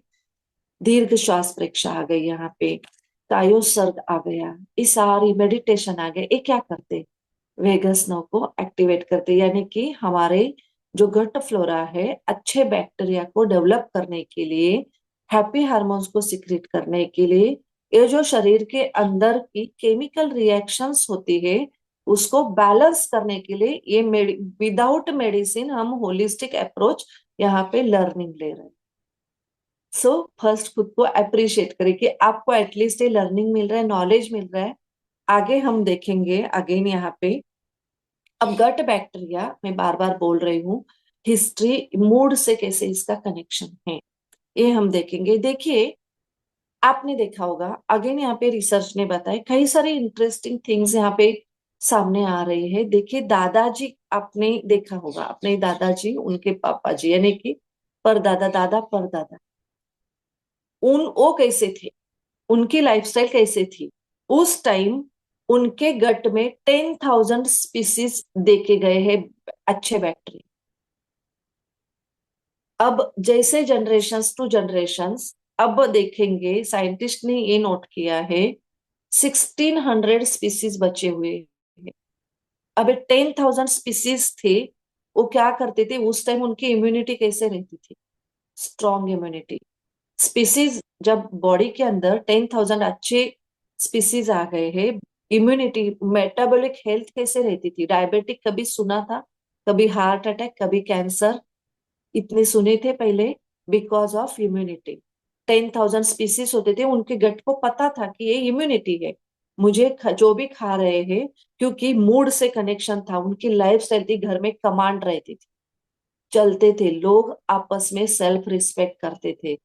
दीर्घ श्वास प्रेक्षा आ गई, यहाँ पे कायोसर्ग आ गया, ये सारी मेडिटेशन आ गए। ये क्या करते, वेगस नर्व को एक्टिवेट करते, यानी कि हमारे जो गट फ्लोरा है अच्छे बैक्टीरिया को डेवलप करने के लिए, हैप्पी हार्मोन्स को सिक्रेट करने के लिए, ये जो शरीर के अंदर की केमिकल रिएक्शंस होती है उसको बैलेंस करने के लिए, ये विदाउट मेडिसिन हम होलिस्टिक अप्रोच यहाँ पे लर्निंग ले रहे हैं। सो फर्स्ट खुद को अप्रिशिएट करें कि आपको एटलीस्ट ये लर्निंग मिल रहा है, नॉलेज मिल रहा है। आगे हम देखेंगे अगेन यहाँ पे, अब गट बैक्टीरिया मैं बार बार बोल रही हूँ, हिस्ट्री मूड से कैसे इसका कनेक्शन है ये हम देखेंगे। देखिए, आपने देखा होगा, अगेन यहाँ पे रिसर्च ने बताया कई सारी इंटरेस्टिंग थिंग्स यहाँ पे सामने आ रही है। देखिए, दादाजी आपने देखा होगा, अपने दादाजी, उनके पापा जी यानी कि परदादा, दादा परदादा, वो कैसे थे, उनकी लाइफस्टाइल कैसे थी। उस टाइम उनके गट में 10,000 स्पीसीज देखे गए हैं अच्छे बैक्टीरिया। अब जैसे जनरेशंस टू जनरेशंस, अब देखेंगे साइंटिस्ट ने ये नोट किया है 1600 स्पीसीज बचे हुए हैं। अब 10,000 स्पीसीज थे, वो क्या करते थे उस टाइम, उनकी इम्यूनिटी कैसे रहती थी, स्ट्रॉन्ग इम्यूनिटी। स्पीसीज जब बॉडी के अंदर 10,000 अच्छे स्पीसीज आ गए हैं, इम्यूनिटी, मेटाबॉलिक हेल्थ कैसे रहती थी। डायबिटिक कभी सुना था, कभी हार्ट अटैक, कभी कैंसर, इतने सुने थे पहले, बिकॉज ऑफ इम्यूनिटी। 10,000 स्पीसीज होते थे, उनके गट को पता था कि ये इम्यूनिटी है, मुझे जो भी खा रहे हैं, क्योंकि मूड से कनेक्शन था, उनकी लाइफ स्टाइल थी, घर में कमांड रहती थी, चलते थे, लोग आपस में सेल्फ रिस्पेक्ट करते थे।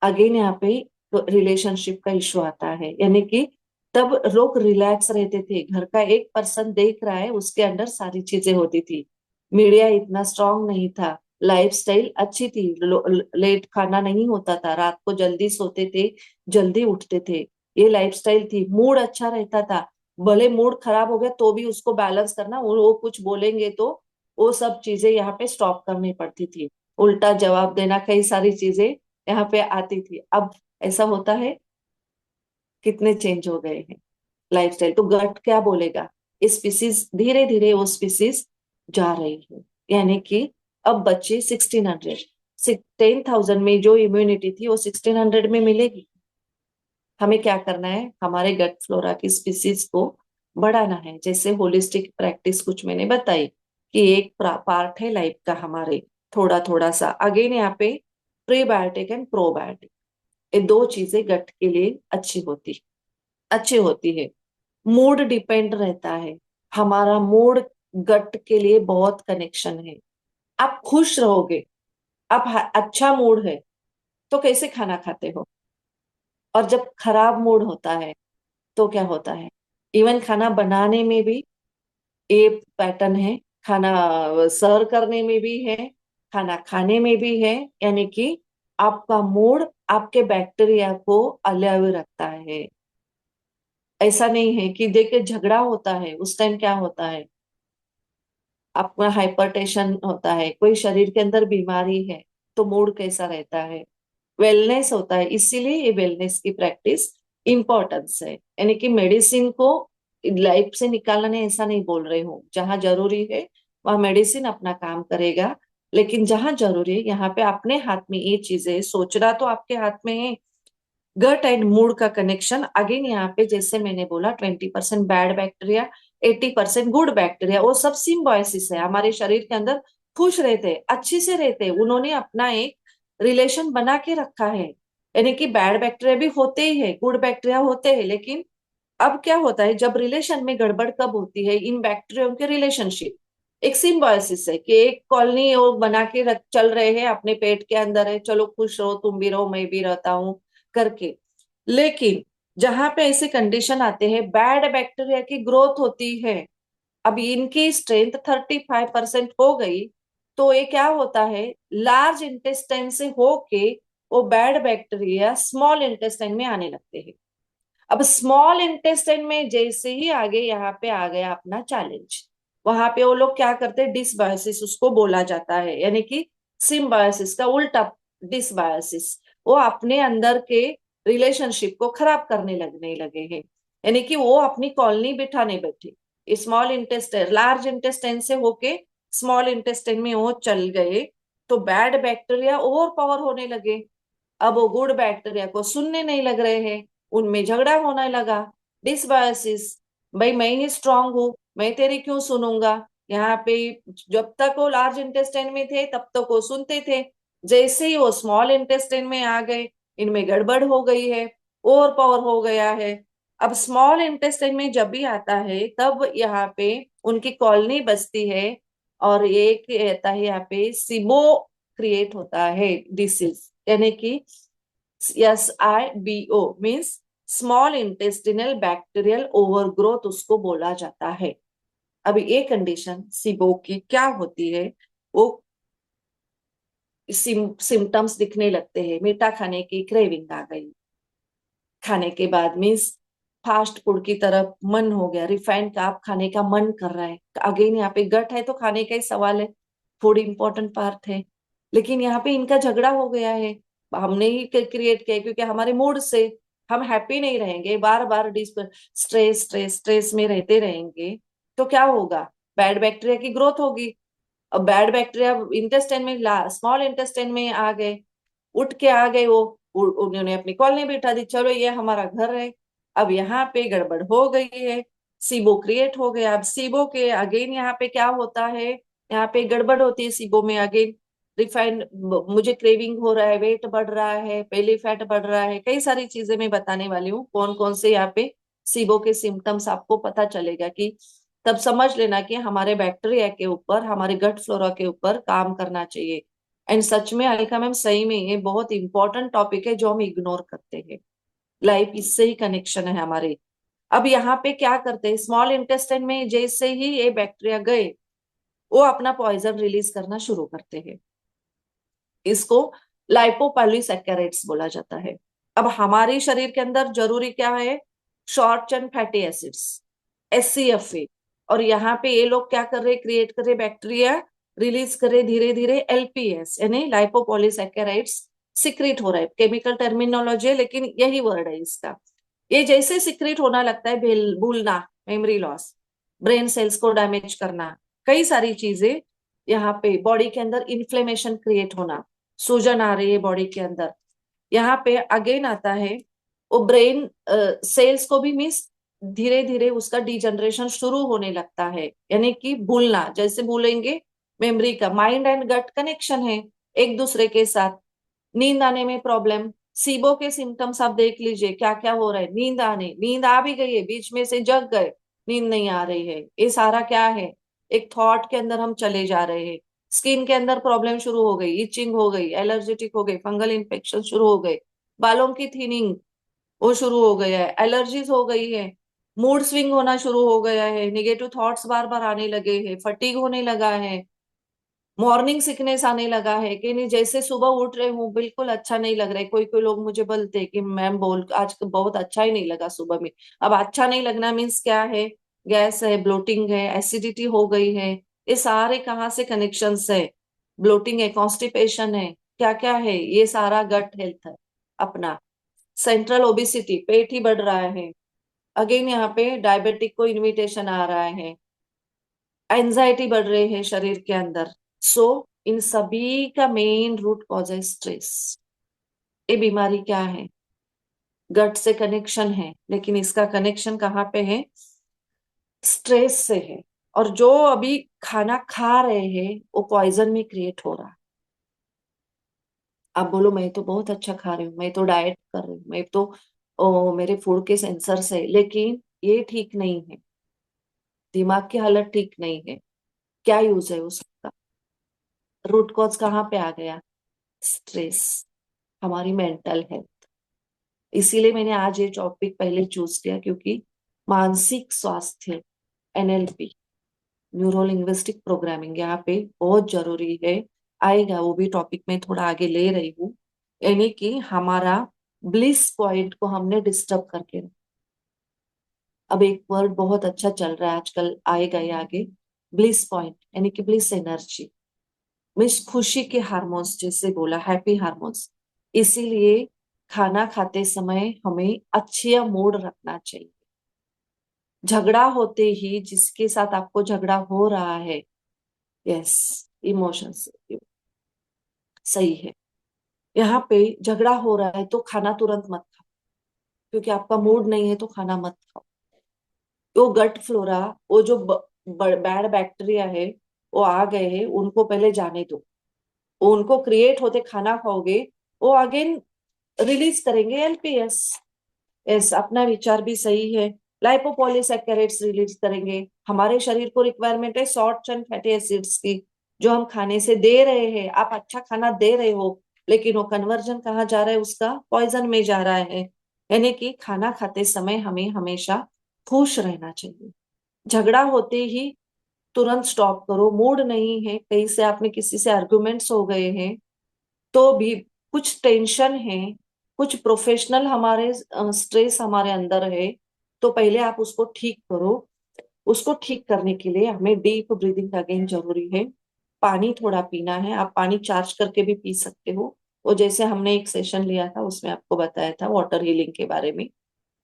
अगेन यहाँ पे रिलेशनशिप का इशू आता है, यानी कि तब लोग रिलैक्स रहते थे, घर का एक पर्सन देख रहा है, उसके अंदर सारी चीजें होती थी। मीडिया इतना स्ट्रांग नहीं था, लाइफस्टाइल अच्छी थी, लेट खाना नहीं होता था, रात को जल्दी सोते थे, जल्दी उठते थे, ये लाइफस्टाइल थी। मूड अच्छा रहता था, भले मूड खराब हो गया तो भी उसको बैलेंस करना, वो कुछ बोलेंगे तो वो सब चीजें यहाँ पे स्टॉप करनी पड़ती थी, उल्टा जवाब देना, कई सारी चीजें यहाँ पे आती थी। अब ऐसा होता है, कितने चेंज हो गए हैं। लाइफस्टाइल। तो गट क्या बोलेगा, स्पीसीज धीरे धीरे वो स्पीसीज जा रही है, यानी कि अब बच्चे 1600 10,000 में जो इम्यूनिटी थी वो 1600 में मिलेगी। हमें क्या करना है, हमारे गट फ्लोरा की स्पीसीज को बढ़ाना है। जैसे होलिस्टिक प्रैक्टिस कुछ मैंने बताई कि एक पार्ट है लाइफ का हमारे, थोड़ा थोड़ा सा अगेन यहाँ पे प्रीबायोटिक एंड प्रोबायोटिक, ये दो चीजें गट के लिए अच्छी होती है। मूड डिपेंड रहता है, हमारा मूड गट के लिए बहुत कनेक्शन है। आप खुश रहोगे, आप अच्छा मूड है तो कैसे खाना खाते हो, और जब खराब मूड होता है तो क्या होता है। इवन खाना बनाने में भी ये पैटर्न है, खाना सर्व करने में भी है, खाना खाने में भी है, यानी कि आपका मूड आपके बैक्टीरिया को अलाव रखता है। ऐसा नहीं है कि देखिए झगड़ा होता है उस टाइम क्या होता है, आपका हाइपरटेंशन होता है, कोई शरीर के अंदर बीमारी है तो मूड कैसा रहता है, वेलनेस होता है। इसीलिए ये वेलनेस की प्रैक्टिस इंपॉर्टेंस है, यानी कि मेडिसिन को लाइफ से निकालने ऐसा नहीं बोल रही हूँ। जहां जरूरी है वहां मेडिसिन अपना काम करेगा, लेकिन जहां जरूरी है यहाँ पे अपने हाथ में ये चीजें, सोचना तो आपके हाथ में है। गट एंड मूड का कनेक्शन अगेन यहाँ पे जैसे मैंने बोला 20% बैड बैक्टीरिया, 80% गुड बैक्टीरिया, वो सब सिम्बायोसिस है। हमारे शरीर के अंदर खुश रहते, अच्छे से रहते, उन्होंने अपना एक रिलेशन बना के रखा है। यानी कि बैड बैक्टीरिया भी होते ही है, गुड बैक्टीरिया होते हैं, लेकिन अब क्या होता है जब रिलेशन में गड़बड़ कब होती है, इन बैक्टीरिया के रिलेशनशिप एक सिम्बायोसिस है कि एक कॉलोनी वो बना के रख चल रहे हैं, अपने पेट के अंदर है, चलो खुश रहो, तुम भी रहो मैं भी रहता हूँ करके। लेकिन जहां पे ऐसे कंडीशन आते हैं, बैड बैक्टीरिया की ग्रोथ होती है, अब इनकी स्ट्रेंथ 35% हो गई, तो ये क्या होता है, लार्ज इंटेस्टाइन से होके वो बैड बैक्टीरिया स्मॉल इंटेस्टाइन में आने लगते हैं। अब स्मॉल इंटेस्टाइन में जैसे ही आगे यहाँ पे आ गया अपना चैलेंज, वहां पे वो लोग क्या करते हैं, डिसबायोसिस उसको बोला जाता है, यानी कि सिम्बायोसिस का उल्टा डिसबायोसिस। वो अपने अंदर के रिलेशनशिप को खराब करने लगने लगे हैं, यानी कि वो अपनी कॉलोनी बिठाने बैठे, स्मॉल इंटेस्टाइन लार्ज इंटेस्टाइन से होके स्मॉल इंटेस्टाइन में वो चल गए, तो बैड बैक्टीरिया ओवर पावर होने लगे। अब वो गुड बैक्टीरिया को सुनने नहीं लग रहे हैं, उनमें झगड़ा होने लगा, डिसबायोसिस, भाई मैं ही स्ट्रांग हूं, मैं तेरी क्यों सुनूंगा। यहाँ पे जब तक वो लार्ज इंटेस्टाइन में थे तब तक वो सुनते थे, जैसे ही वो स्मॉल इंटेस्टाइन में आ गए इनमें गड़बड़ हो गई है, ओवर पावर हो गया है। अब स्मॉल इंटेस्टाइन में जब भी आता है तब यहाँ पे उनकी कॉलोनी बसती है, और एक रहता है यहाँ पे सिबो क्रिएट होता है डिसीज, यानी कि SIBO means small intestinal bacterial overgrowth उसको बोला जाता है। अब ये कंडीशन सिबो की क्या होती है, वो सिम्टम्स दिखने लगते हैं, मीठा खाने की क्रेविंग आ गई, खाने के बाद मीन्स फास्ट फूड की तरफ मन हो गया, रिफाइंड का आप खाने का मन कर रहा है। अगेन यहाँ पे गट है तो खाने का ही सवाल है, फूड इंपॉर्टेंट पार्ट है, लेकिन यहाँ पे इनका झगड़ा हो गया है, हमने ही क्रिएट किया, क्योंकि हमारे मूड से हम हैप्पी नहीं रहेंगे, बार बार स्ट्रेस स्ट्रेस स्ट्रेस में रहते रहेंगे, तो क्या होगा, बैड बैक्टीरिया की ग्रोथ होगी। अब बैड बैक्टीरिया इंटेस्टाइन में, स्मॉल इंटेस्टाइन में आ गए, उठ के आ गए, वो उन्होंने अपनी कॉलोनी बिठा दी, चलो ये हमारा घर है। अब यहाँ पे गड़बड़ हो गई है, सीबो क्रिएट हो गया। अब सीबो के अगेन यहाँ पे क्या होता है, यहाँ पे गड़बड़ होती है सीबो में, अगेन रिफाइंड, मुझे क्रेविंग हो रहा है, वेट बढ़ रहा है, बेली फैट बढ़ रहा है, कई सारी चीजें मैं बताने वाली हूँ कौन कौन से यहाँ पे सीबो के सिम्टम्स आपको पता चलेगा, कि तब समझ लेना कि हमारे बैक्टीरिया के ऊपर, हमारे गट फ्लोरा के ऊपर काम करना चाहिए। एंड सच में अलका मैम सही में ये बहुत इंपॉर्टेंट टॉपिक है जो हम इग्नोर करते हैं, लाइफ इससे ही कनेक्शन है हमारे। अब यहाँ पे क्या करते हैं, स्मॉल इंटेस्टाइन में जैसे ही ये बैक्टीरिया गए वो अपना पॉइजन रिलीज करना शुरू करते हैं, इसको लाइपोपॉलीसैकेराइड्स बोला जाता है। अब हमारे शरीर के अंदर जरूरी क्या है, short chain fatty acids, SCFA, और यहाँ पे ये लोग क्या कर रहे, क्रिएट कर रहे बैक्टीरिया, रिलीज करे धीरे धीरे LPS यानी लाइपोपॉलीसैकेराइड्स सिक्रेट हो रहा है, केमिकल टर्मिनोलॉजी है लेकिन यही वर्ड है इसका। ये जैसे सिक्रेट होना लगता है, भूलना, मेमोरी लॉस, ब्रेन सेल्स को डैमेज करना, कई सारी चीजें यहाँ पे, बॉडी के अंदर इन्फ्लेमेशन क्रिएट होना, सूजन आ रही है बॉडी के अंदर, यहाँ पे अगेन आता है वो ब्रेन सेल्स को भी मिस, धीरे धीरे उसका डिजनरेशन शुरू होने लगता है, यानी कि भूलना, जैसे भूलेंगे मेमोरी का, माइंड एंड गट कनेक्शन है एक दूसरे के साथ। नींद आने में प्रॉब्लम, सीबो के सिम्टम्स आप देख लीजिए क्या क्या हो रहा है, नींद आने, नींद आ भी गई है, बीच में से जग गए, नींद नहीं आ रही है, ये सारा क्या है, एक थॉट के अंदर हम चले जा रहे हैं। स्किन के अंदर प्रॉब्लम शुरू हो गई, इचिंग हो गई, एलर्जेटिक हो गई, फंगल इन्फेक्शन शुरू हो गए, बालों की थिनिंग वो शुरू हो गया है, एलर्जीज हो गई है, मूड स्विंग होना शुरू हो गया है, निगेटिव थॉट्स बार बार आने लगे हैं, फटीग होने लगा है, मॉर्निंग सिकनेस आने लगा है कि नहीं, जैसे सुबह उठ रहे हूँ बिल्कुल अच्छा नहीं लग रहा है। कोई कोई लोग मुझे बोलते हैं कि मैम बोल आज बहुत अच्छा ही नहीं लगा सुबह में। अब अच्छा नहीं लगना मीन्स क्या है, गैस है, ब्लोटिंग है, एसिडिटी हो गई है, ये सारे कहाँ से कनेक्शंस है, ब्लोटिंग है, कॉन्स्टिपेशन है, क्या क्या है, ये सारा गट हेल्थ है अपना। सेंट्रल ओबिसिटी, पेट ही बढ़ रहा है, अगेन यहाँ पे डायबिटिक को इनविटेशन आ रहा है, एंजाइटी बढ़ रही है शरीर के अंदर। सो इन सभी का मेन रूट कॉज है स्ट्रेस। ये बीमारी क्या है, गट से कनेक्शन है, लेकिन इसका कनेक्शन कहाँ पे है, स्ट्रेस से है। और जो अभी खाना खा रहे हैं वो पॉइजन में क्रिएट हो रहा है। आप बोलो मैं तो बहुत अच्छा खा रही हूँ, मैं तो डाइट कर रही हूँ, मैं तो मेरे फूड के सेंसर्स है, लेकिन ये ठीक नहीं है, दिमाग की हालत ठीक नहीं है, क्या यूज है उसका, रूट कॉज कहाँ पे आ गया, स्ट्रेस, हमारी मेंटल हेल्थ। इसीलिए मैंने आज ये टॉपिक पहले चूज किया, क्योंकि मानसिक स्वास्थ्य, एनएलपी, न्यूरो लिंग्विस्टिक प्रोग्रामिंग यहाँ पे बहुत जरूरी है। आएगा वो भी टॉपिक में थोड़ा आगे ले रही हूँ, यानी कि हमारा ब्लिस पॉइंट को हमने डिस्टर्ब करके रखा। अब एक वर्ड बहुत अच्छा चल रहा है आजकल, आएगा ये आगे, ब्लिस पॉइंट यानी कि ब्लिस एनर्जी, मीन्स खुशी के हार्मोन्स, जैसे बोला हैप्पी हार्मोन्स। इसीलिए खाना खाते समय हमें अच्छा मूड रखना चाहिए। झगड़ा होते ही जिसके साथ आपको झगड़ा हो रहा है, यस, इमोशंस सही है, यहाँ पे झगड़ा हो रहा है तो खाना तुरंत मत खाओ, क्योंकि आपका मूड नहीं है तो खाना मत खाओ। वो गट फ्लोरा, वो जो बैड बैक्टीरिया है वो आ गए हैं, उनको पहले जाने दो, उनको क्रिएट होते खाना खाओगे वो अगेन रिलीज करेंगे एलपीएस। यस, अपना विचार भी सही है, लाइपोपॉलीसैकेराइड्स रिलीज करेंगे। हमारे शरीर को रिक्वायरमेंट है शॉर्ट चेन फैटी एसिड्स की, जो हम खाने से दे रहे हैं। आप अच्छा खाना दे रहे हो, लेकिन वो कन्वर्जन कहाँ जा रहा है उसका, पॉइजन में जा रहा है। यानी कि खाना खाते समय हमें हमेशा खुश रहना चाहिए। झगड़ा होते ही तुरंत स्टॉप करो, मूड नहीं है, कहीं से आपने किसी से आर्गुमेंट्स हो गए हैं तो भी, कुछ टेंशन है, कुछ प्रोफेशनल हमारे स्ट्रेस हमारे अंदर है, तो पहले आप उसको ठीक करो। उसको ठीक करने के लिए हमें डीप ब्रीदिंग अगेन जरूरी है। पानी थोड़ा पीना है, आप पानी चार्ज करके भी पी सकते हो, वो जैसे हमने एक सेशन लिया था उसमें आपको बताया था वाटर हीलिंग के बारे में।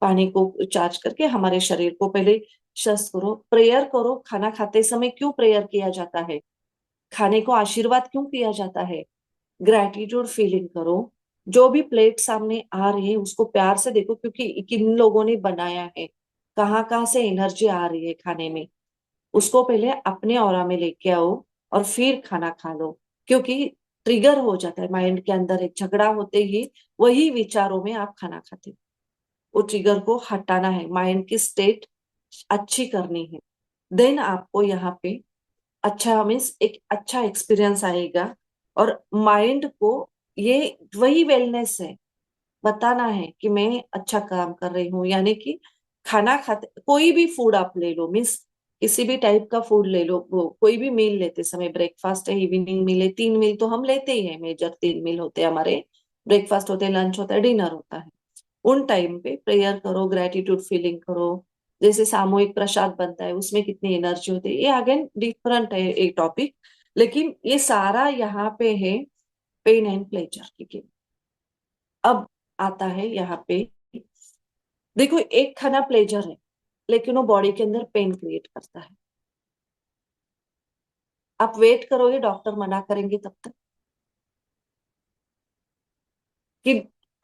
पानी को चार्ज करके हमारे शरीर को पहले शस्त्र करो, प्रेयर करो। खाना खाते समय क्यों प्रेयर किया जाता है, खाने को आशीर्वाद क्यों किया जाता है, ग्रैटिट्यूड फीलिंग करो। जो भी प्लेट सामने आ रही है उसको प्यार से देखो, क्योंकि किन लोगों ने बनाया है, कहाँ कहाँ से एनर्जी आ रही है खाने में, उसको पहले अपने ऑरा में लेके आओ और फिर खाना खा लो। क्योंकि ट्रिगर हो जाता है माइंड के अंदर, एक झगड़ा होते ही वही विचारों में आप खाना खाते हो। वो ट्रिगर को हटाना है, माइंड की स्टेट अच्छी करनी है, देन आपको यहाँ पे अच्छा मीन्स एक अच्छा एक्सपीरियंस आएगा। और माइंड को ये वही वेलनेस है, बताना है कि मैं अच्छा काम कर रही हूँ। यानी कि खाना खाते कोई भी फूड आप ले लो, मीन्स किसी भी टाइप का फूड ले लो, वो कोई भी मील लेते समय, ब्रेकफास्ट है, इवनिंग मील है, 3 मील तो हम लेते ही है, मेजर 3 मील होते हैं हमारे, ब्रेकफास्ट होते हैं, लंच होता है, डिनर होता है। उन टाइम पे प्रेयर करो, ग्रेटिट्यूड फीलिंग करो। जैसे सामूहिक प्रसाद बनता है उसमें कितनी एनर्जी होती है, ये अगेन डिफरेंट है एक टॉपिक, लेकिन ये सारा यहाँ पे है पेन एंड प्लेजर की गेम। अब आता है यहाँ पे देखो, एक खाना प्लेजर है, लेकिन वो बॉडी के अंदर पेन क्रिएट करता है। आप वेट करोगे, डॉक्टर मना करेंगे तब तक कि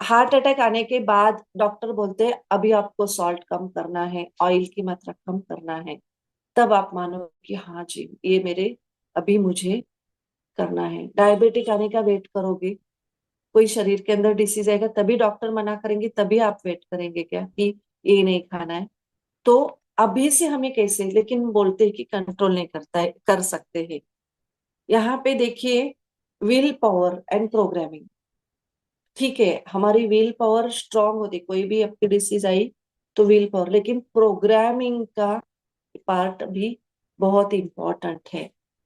हार्ट अटैक आने के बाद डॉक्टर बोलते हैं अभी आपको सॉल्ट कम करना है, ऑयल की मात्रा कम करना है, तब आप मानो कि हाँ जी, ये मेरे अभी मुझे करना है। डायबिटिक आने का वेट करोगे, कोई शरीर के अंदर डिसीज आएगा तभी डॉक्टर मना करेंगे, तभी आप वेट करेंगे क्या कि ये नहीं खाना है। तो अभी से हमें कैसे, लेकिन बोलते हैं कि कंट्रोल नहीं करता है, कर सकते हैं। यहाँ पे देखिए, विल पावर एंड प्रोग्रामिंग। ठीक है, हमारी विल पावर स्ट्रांग होती, कोई भी आपकी डिसीज आई तो विल पावर, लेकिन प्रोग्रामिंग का पार्ट भी बहुत इंपॉर्टेंट है।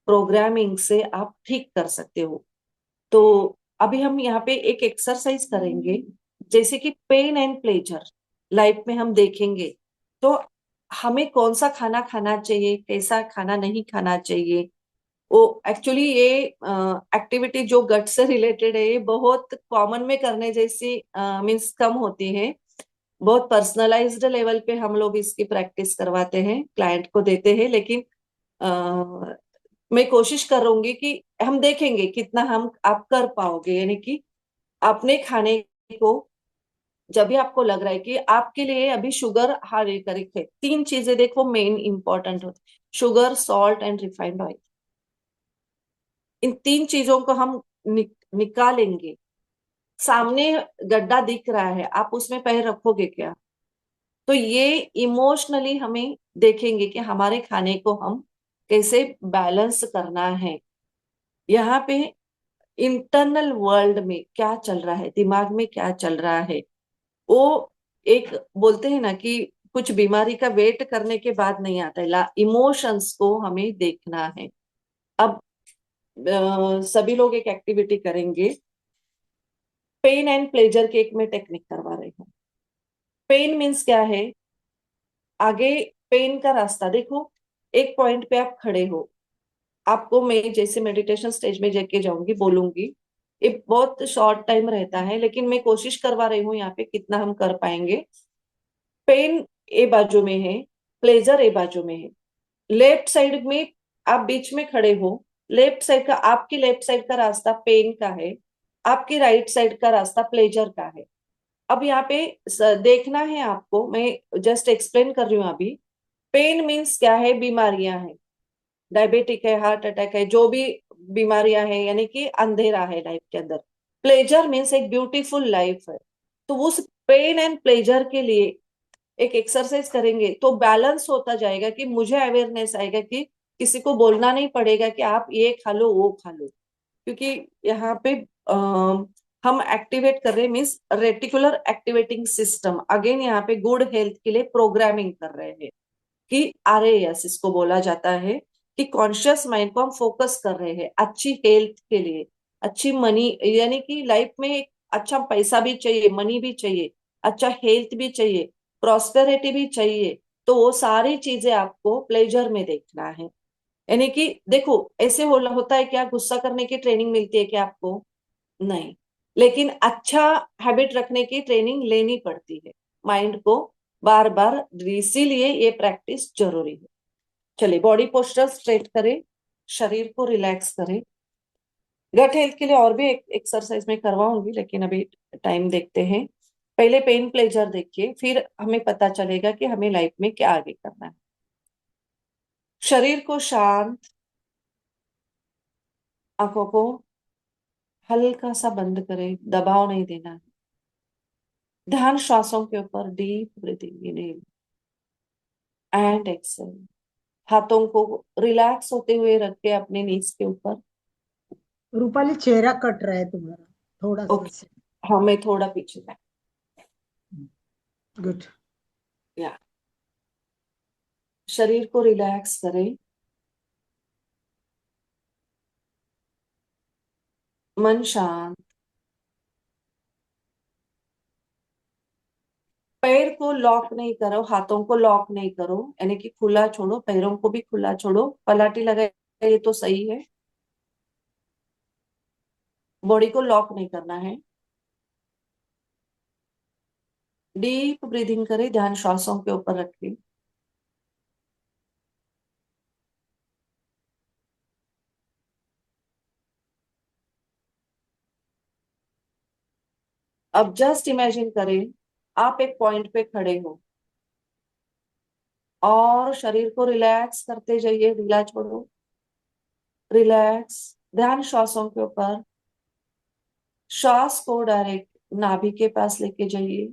प्रोग्रामिंग से आप ठीक कर सकते हो। तो अभी हम यहाँ पे एक एक्सरसाइज करेंगे, जैसे कि पेन एंड प्लेजर लाइफ में हम देखेंगे। तो हमें कौन सा खाना खाना चाहिए, कैसा खाना नहीं खाना चाहिए। वो एक्चुअली ये एक्टिविटी जो गट से रिलेटेड है, ये बहुत कॉमन में करने जैसी मीन्स कम होती है। बहुत पर्सनलाइज्ड लेवल पे हम लोग इसकी प्रैक्टिस करवाते हैं, क्लाइंट को देते हैं। लेकिन अ, मैं कोशिश करूंगी कि हम देखेंगे कितना हम आप कर पाओगे, यानी कि अपने खाने को जब भी आपको लग रहा है कि आपके लिए अभी शुगर हानिकारक है, तीन चीजें देखो मेन इंपॉर्टेंट होती, sugar, salt and refined oil. इन तीन चीजों को हम निकालेंगे। सामने गड्ढा दिख रहा है, आप उसमें पैर रखोगे क्या? तो ये इमोशनली हमें देखेंगे कि हमारे खाने को हम कैसे बैलेंस करना है। यहाँ पे इंटरनल वर्ल्ड में क्या चल रहा है, दिमाग में क्या चल रहा है, वो एक बोलते हैं ना कि कुछ बीमारी का वेट करने के बाद नहीं आता है, इमोशंस को हमें देखना है। अब सभी लोग एक एक्टिविटी करेंगे, पेन एंड प्लेजर की एक मैं टेक्निक करवा रही हूँ। पेन मीन्स क्या है? आगे पेन का रास्ता देखो, एक पॉइंट पे आप खड़े हो, आपको मैं जैसे मेडिटेशन स्टेज में जाके जाऊंगी, बोलूंगी, ये बहुत शॉर्ट टाइम रहता है, लेकिन मैं कोशिश करवा रही हूँ यहाँ पे कितना हम कर पाएंगे। पेन ए बाजू में है, प्लेजर ए बाजू में है। लेफ्ट साइड में आप बीच में खड़े हो, लेफ्ट साइड का, आपकी लेफ्ट साइड का रास्ता पेन का है, आपकी राइट साइड का रास्ता प्लेजर का है। अब यहाँ पे देखना है आपको, मैं जस्ट एक्सप्लेन कर रही हूँ अभी। पेन मीन्स क्या है? बीमारियां हैं, डायबिटिक है, हार्ट अटैक है, जो भी बीमारियां हैं, यानी कि अंधेरा है लाइफ के अंदर। प्लेजर मीन्स एक ब्यूटीफुल लाइफ है। तो उस पेन एंड प्लेजर के लिए एक एक्सरसाइज करेंगे तो बैलेंस होता जाएगा, कि मुझे अवेयरनेस आएगा कि किसी को बोलना नहीं पड़ेगा कि आप ये खा लो वो खा लो। क्योंकि यहाँ पे हम एक्टिवेट कर रहे हैं, means reticular activating system, again यहाँ पे गुड हेल्थ के लिए प्रोग्रामिंग कर रहे हैं कि RAS इसको बोला जाता है, कि कॉन्शियस माइंड को हम फोकस कर रहे हैं अच्छी हेल्थ के लिए, अच्छी मनी, यानी कि लाइफ में एक अच्छा पैसा भी चाहिए, मनी भी चाहिए, अच्छा हेल्थ भी चाहिए, प्रॉस्पेरिटी भी चाहिए। तो वो सारी चीजें आपको प्लेजर में देखना है। यानी कि देखो, ऐसे होता है क्या, गुस्सा करने की ट्रेनिंग मिलती है क्या आपको? नहीं। लेकिन अच्छा हैबिट रखने की ट्रेनिंग लेनी पड़ती है माइंड को बार बार, इसीलिए ये प्रैक्टिस जरूरी है। चलिए, बॉडी पोस्चर स्ट्रेट करें, शरीर को रिलैक्स करें। गट हेल्थ के लिए और भी एक एक्सरसाइज में करवाऊंगी, लेकिन अभी टाइम देखते हैं। पहले पेन प्लेजर देखिए, फिर हमें पता चलेगा कि हमें लाइफ में क्या आगे करना है। शरीर को शांत, आंखों को हल्का सा बंद करें, दबाव नहीं देना है। ध्यान श्वासों के ऊपर, deep breathing in and exhale. हाथों को रिलैक्स होते हुए रख के अपने नीज के ऊपर। रूपाली, चेहरा कट रहा है तुम्हारा, थोड़ा सा ओके, से। हाँ मैं थोड़ा पीछे बैठ, गुड। या शरीर को रिलैक्स करें, मन शांत। पैर को लॉक नहीं करो, हाथों को लॉक नहीं करो, यानी कि खुला छोड़ो, पैरों को भी खुला छोड़ो, पलाटी लगाए, ये तो सही है। बॉडी को लॉक नहीं करना है। डीप ब्रीदिंग करें, ध्यान श्वासों के ऊपर रखें। अब जस्ट इमेजिन करें आप एक पॉइंट पे खड़े हो और शरीर को रिलैक्स करते जाइए, ढीला छोड़ो, रिलैक्स, ध्यान श्वासों के ऊपर। श्वास को डायरेक्ट नाभि के पास लेके जाइए,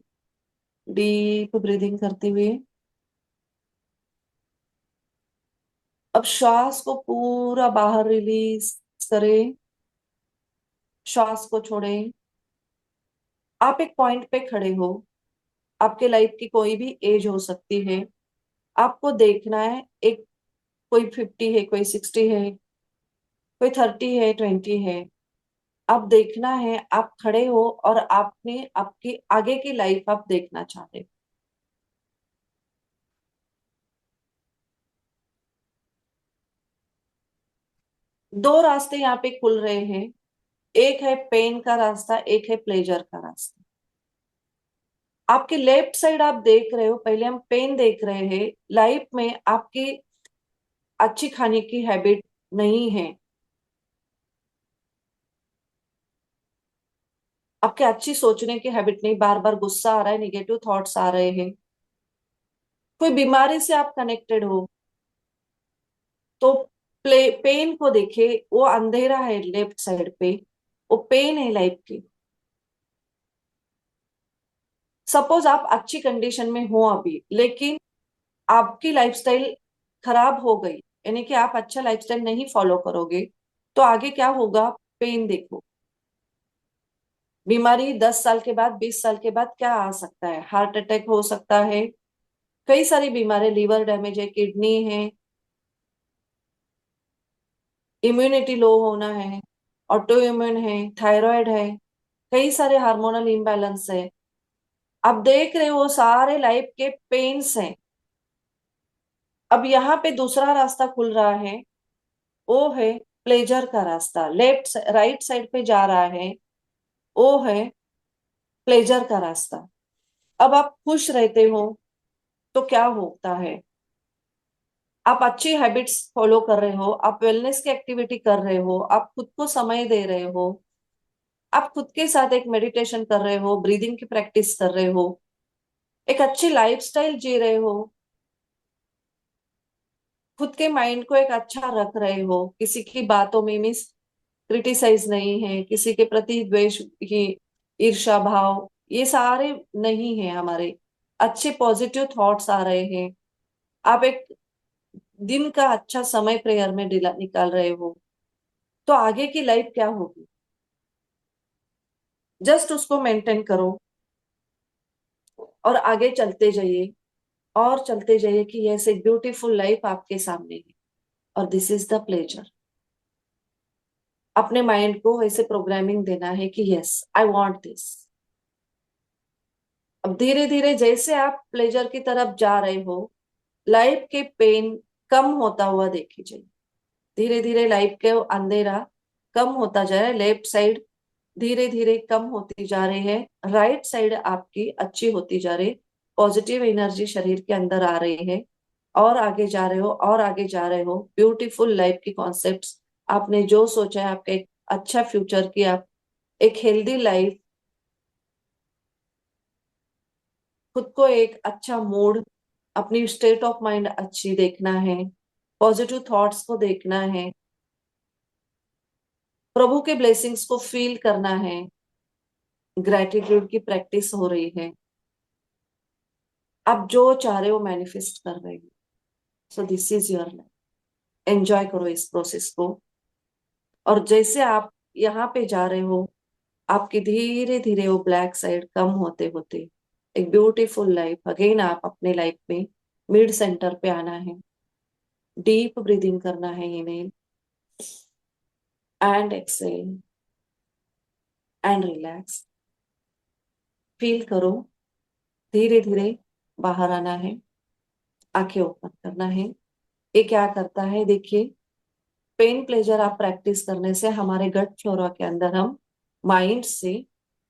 डीप ब्रीदिंग करते हुए। अब श्वास को पूरा बाहर रिलीज करें, श्वास को छोड़ें। आप एक पॉइंट पे खड़े हो, आपके लाइफ की कोई भी एज हो सकती है। आपको देखना है, एक कोई 50 है, कोई 60 है, कोई 30 है, 20 है। आप देखना है, आप खड़े हो और आपने आपकी आगे की लाइफ आप देखना चाहते हो। दो रास्ते यहाँ पे खुल रहे हैं, एक है पेन का रास्ता, एक है प्लेजर का रास्ता। आपके लेफ्ट साइड आप देख रहे हो, पहले हम पेन देख रहे हैं। लाइफ में आपकी अच्छी खाने की हैबिट नहीं है, आपके अच्छी सोचने की हैबिट नहीं, बार बार गुस्सा आ रहा है, निगेटिव थॉट्स आ रहे हैं, कोई बीमारी से आप कनेक्टेड हो, तो पेन को देखे, वो अंधेरा है लेफ्ट साइड पे, वो पेन है लाइफ की। सपोज आप अच्छी कंडीशन में हो अभी, लेकिन आपकी लाइफस्टाइल खराब हो गई, यानी कि आप अच्छा लाइफस्टाइल नहीं फॉलो करोगे, तो आगे क्या होगा? पेन देखो। बीमारी 10 साल के बाद, 20 साल के बाद क्या आ सकता है? हार्ट अटैक हो सकता है, कई सारी बीमारी, लीवर डैमेज है, किडनी है, इम्यूनिटी लो होना है, ऑटो इम्यून है, थायराइड है, कई सारे हार्मोनल इम्बैलेंस है। आप देख रहे हो सारे लाइफ के पेन्स हैं। अब यहाँ पे दूसरा रास्ता खुल रहा है, वो है प्लेजर का रास्ता, लेफ्ट राइट साइड पे जा रहा है, वो है प्लेजर का रास्ता। अब आप खुश रहते हो तो क्या होता है? आप अच्छी हैबिट्स फॉलो कर रहे हो, आप वेलनेस की एक्टिविटी कर रहे हो, आप खुद को समय दे रहे हो, आप खुद के साथ एक मेडिटेशन कर रहे हो, ब्रीदिंग की प्रैक्टिस कर रहे हो, एक अच्छी लाइफस्टाइल जी रहे हो, खुद के माइंड को एक अच्छा रख रहे हो, किसी की बातों में मिस क्रिटिसाइज नहीं है, किसी के प्रति द्वेष की ईर्ष्या भाव, ये सारे नहीं है हमारे, अच्छे पॉजिटिव थॉट्स आ रहे हैं। आप एक दिन का अच्छा समय प्रेयर में निकाल रहे हो, तो आगे की लाइफ क्या होगी? जस्ट उसको मेंटेन करो और आगे चलते जाइए, और चलते जाइए कि यस, एक ब्यूटीफुल लाइफ आपके सामने है और दिस इज द प्लेजर। अपने माइंड को ऐसे प्रोग्रामिंग देना है कि यस, आई वांट दिस। अब धीरे धीरे जैसे आप प्लेजर की तरफ जा रहे हो, लाइफ के पेन कम होता हुआ देखी जाए, धीरे धीरे लाइफ के अंधेरा कम होता जा रहा है, लेफ्ट साइड धीरे धीरे कम होती जा रही है, राइट साइड आपकी अच्छी होती जा रही, पॉजिटिव एनर्जी शरीर के अंदर आ रही है, और आगे जा रहे हो और आगे जा रहे हो। ब्यूटीफुल लाइफ की कॉन्सेप्ट्स, आपने जो सोचा है आपका एक अच्छा फ्यूचर की, आप एक हेल्दी लाइफ, खुद को एक अच्छा मूड, अपनी स्टेट ऑफ माइंड अच्छी देखना है, पॉजिटिव थॉट्स को देखना है, प्रभु के ब्लेसिंग्स को फील करना है, ग्रेटिट्यूड की प्रैक्टिस हो रही है, आप जो चाह रहे हो मैनिफेस्ट कर रहे हो। So this is your life, enjoy करो इस प्रोसेस को। और जैसे आप यहाँ पे जा रहे हो, आपकी धीरे धीरे वो ब्लैक साइड कम होते होते एक ब्यूटीफुल लाइफ, अगेन आप अपने लाइफ में मिड सेंटर पे आना है, डीप ब्रीदिंग करना है, inhale and exhale and relax, feel करो, धीरे धीरे बाहर आना है, आंखें ओपन करना है। ये क्या करता है देखिए, पेन प्लेजर आप प्रैक्टिस करने से हमारे गट फ्लोरा के अंदर हम माइंड से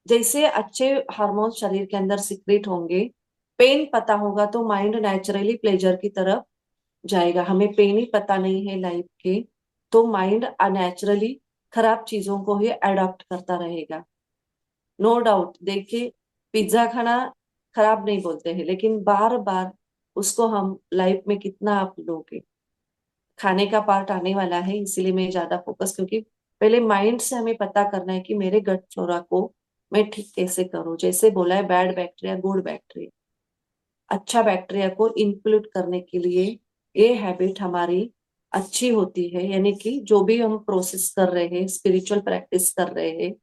जैसे अच्छे हार्मोन शरीर के अंदर सिक्रेट होंगे, पेन पता होगा तो माइंड नेचुरली प्लेजर की तरफ जाएगा। हमें पेन ही पता नहीं है लाइफ के, तो माइंड अनैचुरली खराब चीजों को ही अडॉप्ट करता रहेगा। नो डाउट, देखिए पिज्जा खाना खराब नहीं बोलते हैं, लेकिन बार बार उसको हम लाइफ में कितना आप लोगे, खाने का पार्ट आने वाला है, इसीलिए मैं ज्यादा फोकस, क्योंकि पहले माइंड से हमें पता करना है कि मेरे गट फ्लोरा को मैं ठीक कैसे करूं। जैसे बोला है बैड बैक्टीरिया गुड बैक्टीरिया, अच्छा बैक्टीरिया को इंक्लूड करने के लिए ये हैबिट हमारी अच्छी होती है। यानी कि जो भी हम प्रोसेस कर रहे हैं, स्पिरिचुअल प्रैक्टिस कर रहे हैं,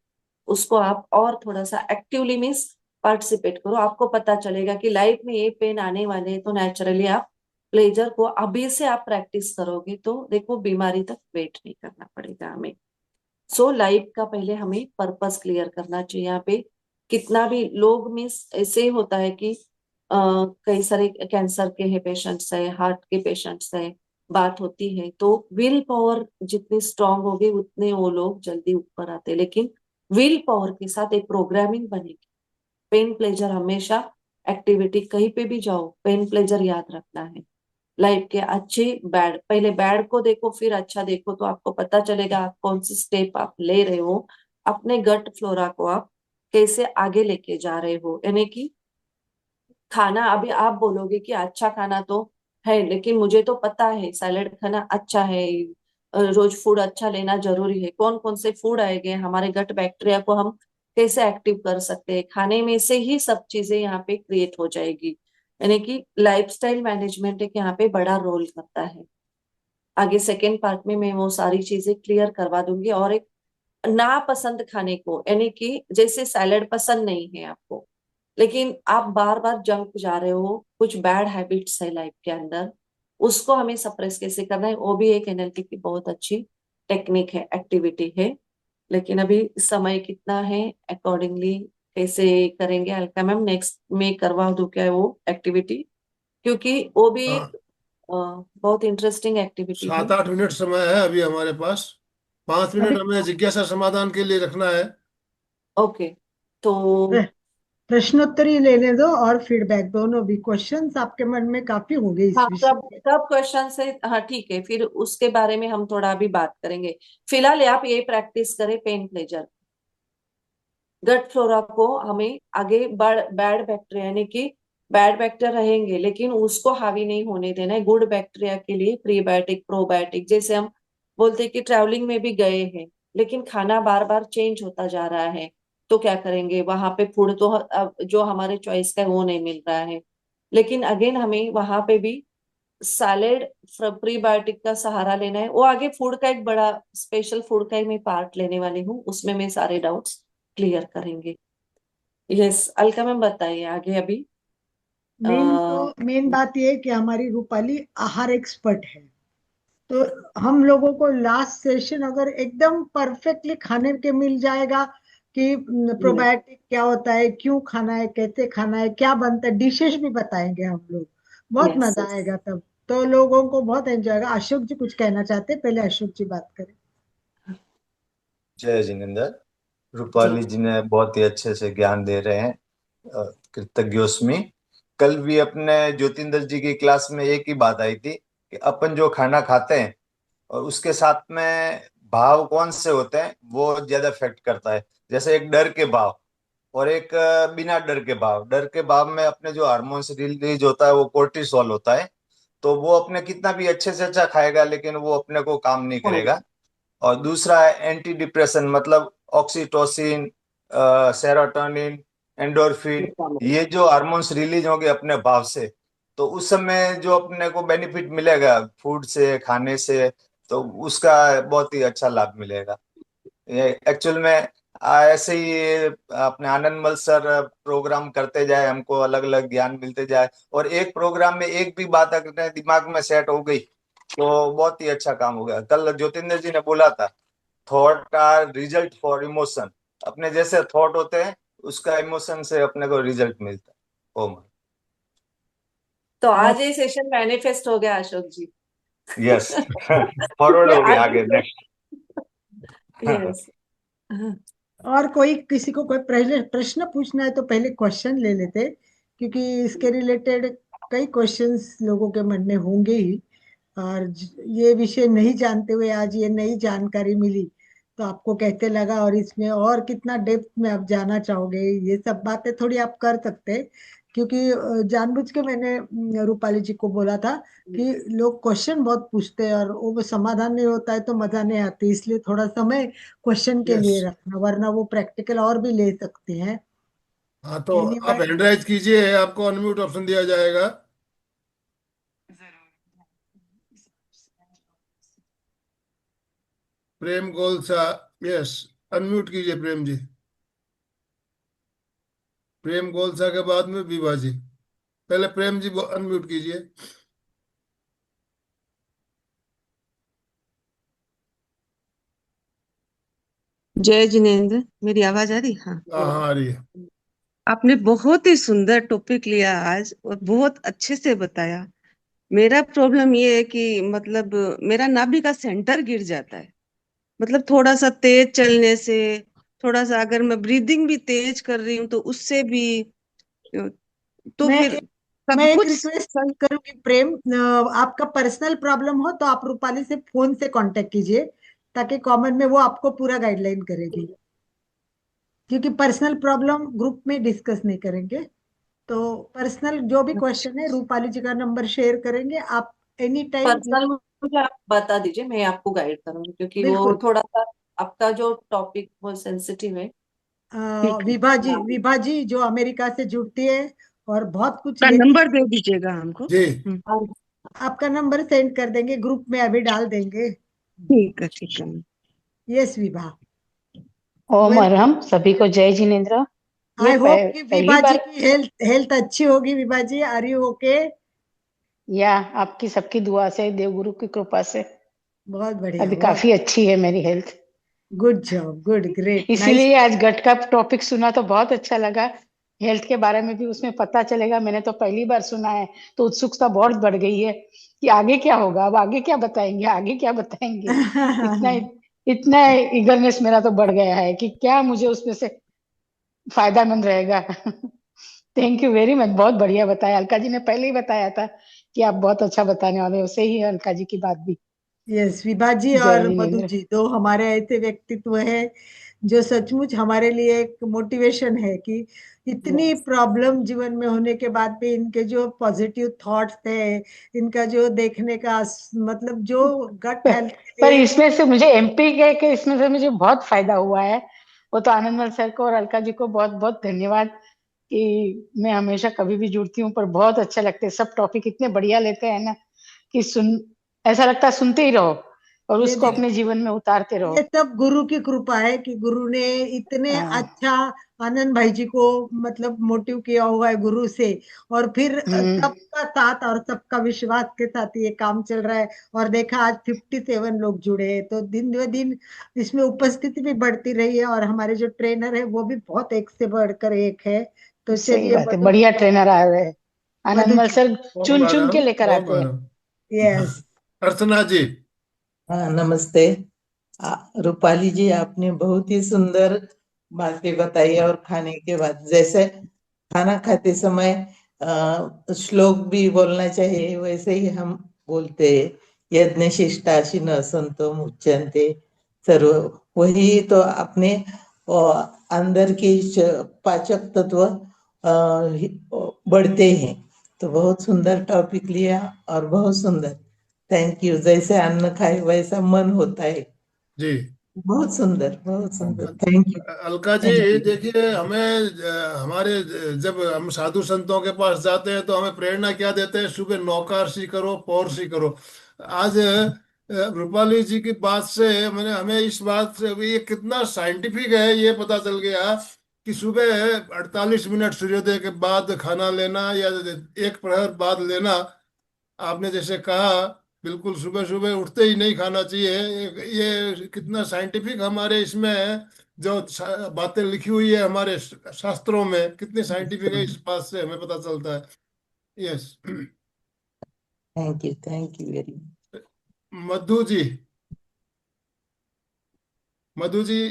उसको आप और थोड़ा सा एक्टिवली मीन्स पार्टिसिपेट करो। आपको पता चलेगा कि लाइफ में ये पेन आने वाले हैं, तो नेचुरली आप प्लेजर को अभी से आप प्रैक्टिस करोगे तो देखो बीमारी तक वेट नहीं करना पड़ेगा हमें। सो लाइफ का पहले हमें पर्पस क्लियर करना चाहिए। यहाँ पे कितना भी लोग मीन्स ऐसे होता है कि कई सारे कैंसर के है पेशेंट्स है, हार्ट के पेशेंट्स है, बात होती है तो विल पावर जितनी स्ट्रांग होगी उतने वो लोग जल्दी ऊपर आते। लेकिन विल पावर के साथ एक प्रोग्रामिंग बनेगी। पेन प्लेजर हमेशा एक्टिविटी, कहीं पे भी जाओ पेन प्लेजर याद रखना है। लाइफ के अच्छे बैड, पहले बैड को देखो फिर अच्छा देखो, तो आपको पता चलेगा आप कौन सी स्टेप आप ले रहे हो, अपने गट फ्लोरा को आप कैसे आगे लेके जा रहे हो। यानी कि खाना, अभी आप बोलोगे कि अच्छा खाना तो है, लेकिन मुझे तो पता है सैलेड खाना अच्छा है, रोज फूड अच्छा लेना जरूरी है। कौन कौन से फूड आएंगे, हमारे गट बैक्टीरिया को हम कैसे एक्टिव कर सकते हैं, खाने में से ही सब चीजें यहाँ पे क्रिएट हो जाएगी। यानी कि लाइफस्टाइल मैनेजमेंट एक यहाँ पे बड़ा रोल करता है। आगे सेकेंड पार्ट में मैं वो सारी चीजें क्लियर करवा दूंगी। और एक नापसंद खाने को, यानी कि जैसे सैलेड पसंद नहीं है आपको, लेकिन आप बार बार जंक जा रहे हो, कुछ बैड हैबिट्स है लाइफ के अंदर, उसको हमें सप्रेस कैसे करना है, वो भी एक एनएलपी की बहुत अच्छी टेक्निक है, एक्टिविटी है। लेकिन अभी समय कितना है, अकॉर्डिंगली कैसे करेंगे अलका मैम, नेक्स्ट में करवा दूं क्या वो एक्टिविटी, क्योंकि वो भी एक हाँ, बहुत इंटरेस्टिंग एक्टिविटी है। 7-8 मिनट समय है अभी हमारे पास। 5 मिनट अभी हमें जिज्ञासा समाधान के लिए रखना है। ओके, तो प्र- प्रश्नोत्तरी लेने दो और फीडबैक दोनों भी। क्वेश्चंस आपके मन में काफी होंगे इस हाँ, विषय कब पे। कब क्वेश्चन से, हाँ ठीक है, फिर उसके बारे में हम थोड़ा अभी बात करेंगे। फिलहाल आप ये प्रैक्टिस करें पेन प्लेजर, गट फ्लोरा को हमें आगे बैड बैक्टीरिया, यानी कि बैड बैक्टीरिया रहेंगे लेकिन उसको हावी नहीं होने देना है। गुड बैक्टीरिया के लिए प्रीबायोटिक प्रोबायोटिक, जैसे हम बोलते हैं कि ट्रैवलिंग में भी गए हैं लेकिन खाना बार बार चेंज होता जा रहा है, तो क्या करेंगे, वहां पे फूड तो अब जो हमारे चॉइस का है वो नहीं मिल रहा है, लेकिन अगेन हमें वहां पे भी सैलेड प्रीबायोटिक का सहारा लेना है। वो आगे फूड का एक बड़ा स्पेशल फूड का ही मैं पार्ट लेने वाली हूँ, उसमें मैं सारे डाउट्स क्लियर करेंगे। यस अलका मैम बताइए आगे अभी। मेन बात ये है कि हमारी रूपाली आहार एक्सपर्ट है। तो हम लोगों को लास्ट सेशन अगर एकदम परफेक्टली खाने के मिल जाएगा कि प्रोबायोटिक क्या होता है, क्यों खाना है, कैसे खाना है, क्या बनता है, डिशेस भी बताएंगे हम लोग, बहुत यस, मजा आएगा तब। तो लोगों को बहुत एंजॉय आएगा। अशोक जी कुछ कहना चाहते हैं, पहले अशोक जी बात करें। जय जिनेन्द्र। जय। रूपाली जी ने बहुत ही अच्छे से ज्ञान दे रहे हैं। कृतज्ञोस्मि। कल भी अपने ज्योतिंदर जी की क्लास में एक ही बात आई थी कि अपन जो खाना खाते हैं और उसके साथ में भाव कौन से होते हैं वो ज्यादा इफेक्ट करता है। जैसे एक डर के भाव और एक बिना डर के भाव। डर के भाव में अपने जो हार्मोन्स रिलीज होता है वो कोर्टिसोल होता है, तो वो अपने कितना भी अच्छे से अच्छा खाएगा लेकिन वो अपने को काम नहीं हाँ, करेगा। और दूसरा है एंटी डिप्रेशन, मतलब ऑक्सीटोसिन, सेरोटोनिन, एंडोर्फिन, ये जो हार्मोन्स रिलीज होंगे अपने भाव से, तो उस समय जो अपने को बेनिफिट मिलेगा फूड से, खाने से, तो उसका बहुत ही अच्छा लाभ मिलेगा। ये एक्चुअल में ऐसे ही ये अपने आनंदमल सर प्रोग्राम करते जाए, हमको अलग अलग ज्ञान मिलते जाए, और एक प्रोग्राम में एक भी बात अगर दिमाग में सेट हो गई तो बहुत ही अच्छा काम हो गया। कल ज्योतिंदर जी ने बोला था thought are result for emotion. अपने जैसे थॉट होते हैं उसका इमोशन से अपने को रिजल्ट मिलता है। ओम। तो बहुत आज ये सेशन मैनिफेस्ट हो गया अशोक जी। यस। फॉरवर्ड क्योंकि हो गया आगे आगे से, नेक्स्ट। यस, और कोई किसी को कोई पहले प्रश्न पूछना है तो पहले क्वेश्चन ले लेते, क्योंकि इसके रिलेटेड कई क्वेश्चंस लोगों के मन में होंगे ही। और ये विषय नहीं जानते हुए आज ये नई जानकारी मिली, तो आपको कैसे लगा, और इसमें और कितना डेप्थ में आप जाना चाहोगे, ये सब बातें थोड़ी आप कर सकते हैं। क्योंकि जानबूझ के मैंने रूपाली जी को बोला था कि लोग क्वेश्चन बहुत पूछते हैं और वो समाधान नहीं होता है तो मजा नहीं आती, इसलिए थोड़ा समय क्वेश्चन के यस। लिए रखना, वरना वो प्रैक्टिकल और भी ले सकते हैं। हाँ, तो एनीवे, आप हैंड राइज कीजिए, आपको अनम्यूट ऑप्शन दिया जाएगा। प्रेम गोलसा, यस, अनम्यूट कीजिए प्रेम जी। प्रेम गोलसा के बाद में विभा जी। पहले प्रेम जी अनम्यूट कीजिए। जय जिनेन्द्र, मेरी आवाज आ रही? हाँ। हाँ हाँ, आ रही है। आपने बहुत ही सुंदर टॉपिक लिया आज और बहुत अच्छे से बताया। मेरा प्रॉब्लम ये है कि मतलब मेरा नाभि का सेंटर गिर जाता है। मतलब थोड़ा सा तेज चलने से, थोड़ा सा अगर मैं ब्रीदिंग भी तेज कर रही हूँ तो उससे भी तो मैं फिर मैं सब एक कुछ रिक्वेस्ट करूंगी प्रेम, आपका पर्सनल प्रॉब्लम हो तो आप रूपाली से फोन से कांटेक्ट कीजिए, ताकि कॉमन में वो आपको पूरा गाइडलाइन करेगी। क्योंकि पर्सनल प्रॉब्लम ग्रुप में डिस्कस नहीं करेंगे। तो पर्सनल जो भी क्वेश्चन है, रूपाली जी का नंबर शेयर करेंगे आप, एनी टाइम। पर्सनल मुझे आप बता दीजिए, मैं आपको गाइड करूंगी, क्योंकि वो बिल्कुल। थोड़ा सा आपका जो टॉपिक वो सेंसिटिव है। ठीक है। विभा जी जो अमेरिका से जुड़ती है और बहुत कुछ का लेती नंबर है, दे दीजिएगा हमको। जी। हाँ, आपका नंबर सेंड कर देंगे, ग्रुप में अभी डाल देंगे। ठीक है, ठीक है। यस विभा, ओम वेल, अरहम, सभी को जय जिनेन्द्र। ये आई होप कि पहली विभा जी बार की हेल्थ हेल्थ अच्छी होगी। विभा जी, आर यू ओके? या आपकी सबकी दुआ से, देवगुरु की कृपा से बहुत बढ़िया, अभी बहुत काफी अच्छी है मेरी health. Good job, good, great, nice. इसीलिए आज गट का टॉपिक सुना तो बहुत अच्छा लगा। हेल्थ के बारे में भी उसमें पता चलेगा, मैंने तो पहली बार सुना है, तो उत्सुकता बहुत बढ़ गई है कि आगे क्या होगा, अब आगे क्या बताएंगे, आगे क्या बताएंगे। इतना इतना इगरनेस मेरा तो बढ़ गया है कि क्या मुझे उसमें से फायदा मिल रहेगा। थैंक यू वेरी मच, बहुत बढ़िया बताया। अलका जी ने पहले ही बताया था कि आप बहुत अच्छा बताने वाले हो, सही है अलका जी की बात भी। यस, विभा जी जय और मधु जिनेन्द्र। जी दो हमारे ऐसे व्यक्तित्व है जो सचमुच हमारे लिए एक मोटिवेशन है कि इतनी yes। प्रॉब्लम जीवन में होने के बाद भी इनके जो पॉजिटिव थॉट्स है, इनका जो देखने का मतलब जो गट पर, हेल्थ के पर लिए। इसमें से मुझे एमपी के इसमें से मुझे बहुत फायदा हुआ है। वो तो आनंदमल सर को और अलका जी को बहुत बहुत धन्यवाद कि मैं हमेशा कभी भी जुड़ती हूँ, पर बहुत अच्छा लगता है। सब टॉपिक इतने बढ़िया लेते हैं ना कि सुन ऐसा लगता है सुनते ही रहो और ये उसको अपने देखिए, जीवन में उतारते ये रहो। सब गुरु की कृपा है कि गुरु ने इतने हाँ। अच्छा आनंद भाई जी को मतलब मोटिव किया हुआ है गुरु से, और फिर हम्म। सबका साथ और सबका विश्वास के साथ ये काम चल रहा है। और देखा, आज 57 लोग जुड़े हैं, तो दिन ब दिन इसमें उपस्थिति भी बढ़ती रही है, और हमारे जो ट्रेनर है वो भी बहुत एक से बढ़कर एक है। तो सही चलिए बात है, मधु, बढ़िया ट्रेनर आए हुए हैं। मधु आनंदमल जी। सर ओम चुन चुन मैडम। के लेकर ओम आते हैं। मैडम। यस। अर्चना जी। हाँ, नमस्ते। रूपाली जी, आपने बहुत ही सुंदर बातें बताई, और खाने के बाद जैसे खाना खाते समय श्लोक भी बोलना चाहिए, वैसे ही हम बोलते हैं, यज्ञ शिष्टाशिन संतो मुच्यन्ते सर्व। वही तो अपने अंदर के पाचक तत्व बढ़ते हैं। तो बहुत सुंदर टॉपिक लिया, और बहुत सुंदर। Thank you. जैसे अन्न खाए वैसा मन होता है। जी। बहुत सुंदर, बहुत सुंदर। Thank you. Alka ji, thank you. देखिए, हमें हमारे जब हम साधु संतों के पास जाते हैं तो हमें प्रेरणा क्या देते हैं? सुबह नौकारसी करो, पौरसी करो। आज रूपाली जी की बात से मैंने हमें इस बात से भी ये कितना साइंटिफिक है ये पता चल गया कि सुबह 48 मिनट सूर्योदय के बाद खाना लेना या एक प्रहर बाद लेना। आपने जैसे कहा, बिल्कुल सुबह सुबह उठते ही नहीं खाना चाहिए। ये कितना साइंटिफिक हमारे इसमें है, जो बातें लिखी हुई है हमारे शास्त्रों में, कितनी साइंटिफिक है, इस बात से हमें पता चलता है। Yes. Thank you very much. Madhu ji, Madhu ji,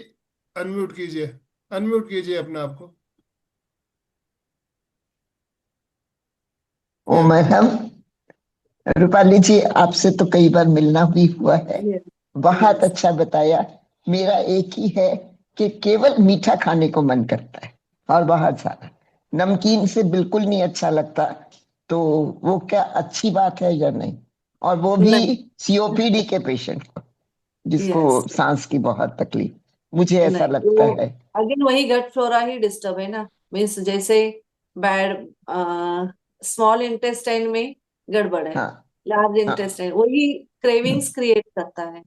unmute कीजिए। अनम्यूट कीजिए अपने आप को। ओ मैडम, रूपाली जी आपसे तो कई बार मिलना भी हुआ है। यस बहुत यस अच्छा बताया। मेरा एक ही है कि केवल मीठा खाने को मन करता है, और बहुत सारा। नमकीन से बिल्कुल नहीं अच्छा लगता। तो वो क्या अच्छी बात है या नहीं? और वो भी नहीं सीओपीडी के पेशेंट को, जिसको यस सांस की बहुत तकलीफ, मुझे ऐसा नहीं लगता वो है। अगेन वही गट फ्लोरा ही डिस्टर्ब है ना। मीन्स जैसे बैड स्मॉल इंटेस्टाइन में गड़बड़ है, हाँ लार्ज हाँ इंटेस्टाइन वही हम्म, क्रेविंग्स क्रिएट करता है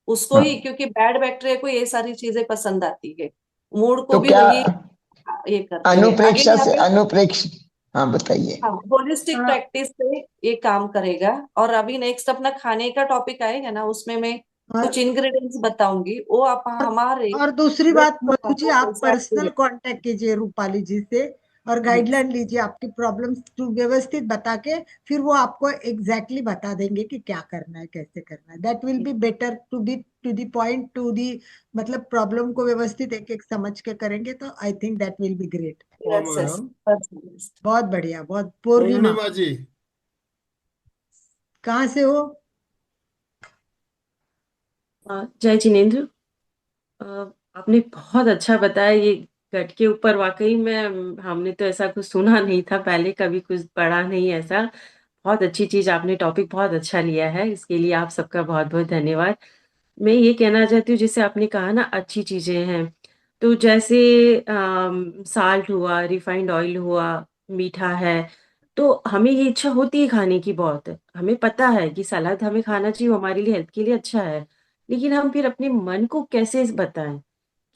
उसको हाँ। ही, क्योंकि बैड बैक्टीरिया को ये सारी चीजें पसंद आती है। मूड को तो भी क्या वही ये करती है। अगेन अनुप्रेक्षा यहाँ से पे अनुप्रेक्ष, हाँ बताइए। हाँ होलिस्टिक हाँ, प्रैक्टिस से ये काम करेगा। और अभी नेक्स्ट अपना खाने का टॉपिक आएगा ना, उसमें मैं कुछ और इंग्रेडिएंट्स बताऊंगी, वो आप और हमारे और दूसरी गट बात, फ्लोरा मधु जी को आप कैसे पर्सनल एक्टिवेट। कांटेक्ट कीजिए रूपाली जी से और यस गाइडलाइन लीजिए आपकी प्रॉब्लम्स टू व्यवस्थित बता के, फिर वो आपको एग्जैक्टली बता देंगे कि क्या करना है कैसे करना है। That will be better to be to the point to the, मतलब प्रॉब्लम को व्यवस्थित एक एक समझ के करेंगे तो I think that will be great. Oh yes yes madam, पर्सनलिस्ट। बहुत बढ़िया, बहुत। पूर्णिमा पूर्णिमा जी। कहाँ से हो? जय जिनेंद्र। अ, आपने बहुत अच्छा बताया ये गट के ऊपर। वाकई में हमने तो ऐसा कुछ सुना नहीं था पहले, कभी कुछ पढ़ा नहीं ऐसा। बहुत अच्छी चीज आपने, टॉपिक बहुत अच्छा लिया है, इसके लिए आप सबका बहुत बहुत धन्यवाद। मैं ये कहना चाहती हूँ, जैसे आपने कहा ना अच्छी चीजें हैं, तो जैसे साल्ट हुआ, रिफाइंड ऑयल हुआ, मीठा है, तो हमें ये इच्छा होती है खाने की बहुत। हमें पता है कि सलाद हमें खाना चाहिए, वो हमारे लिए हेल्थ के लिए अच्छा है। लेकिन हम फिर अपने मन को कैसे बताएं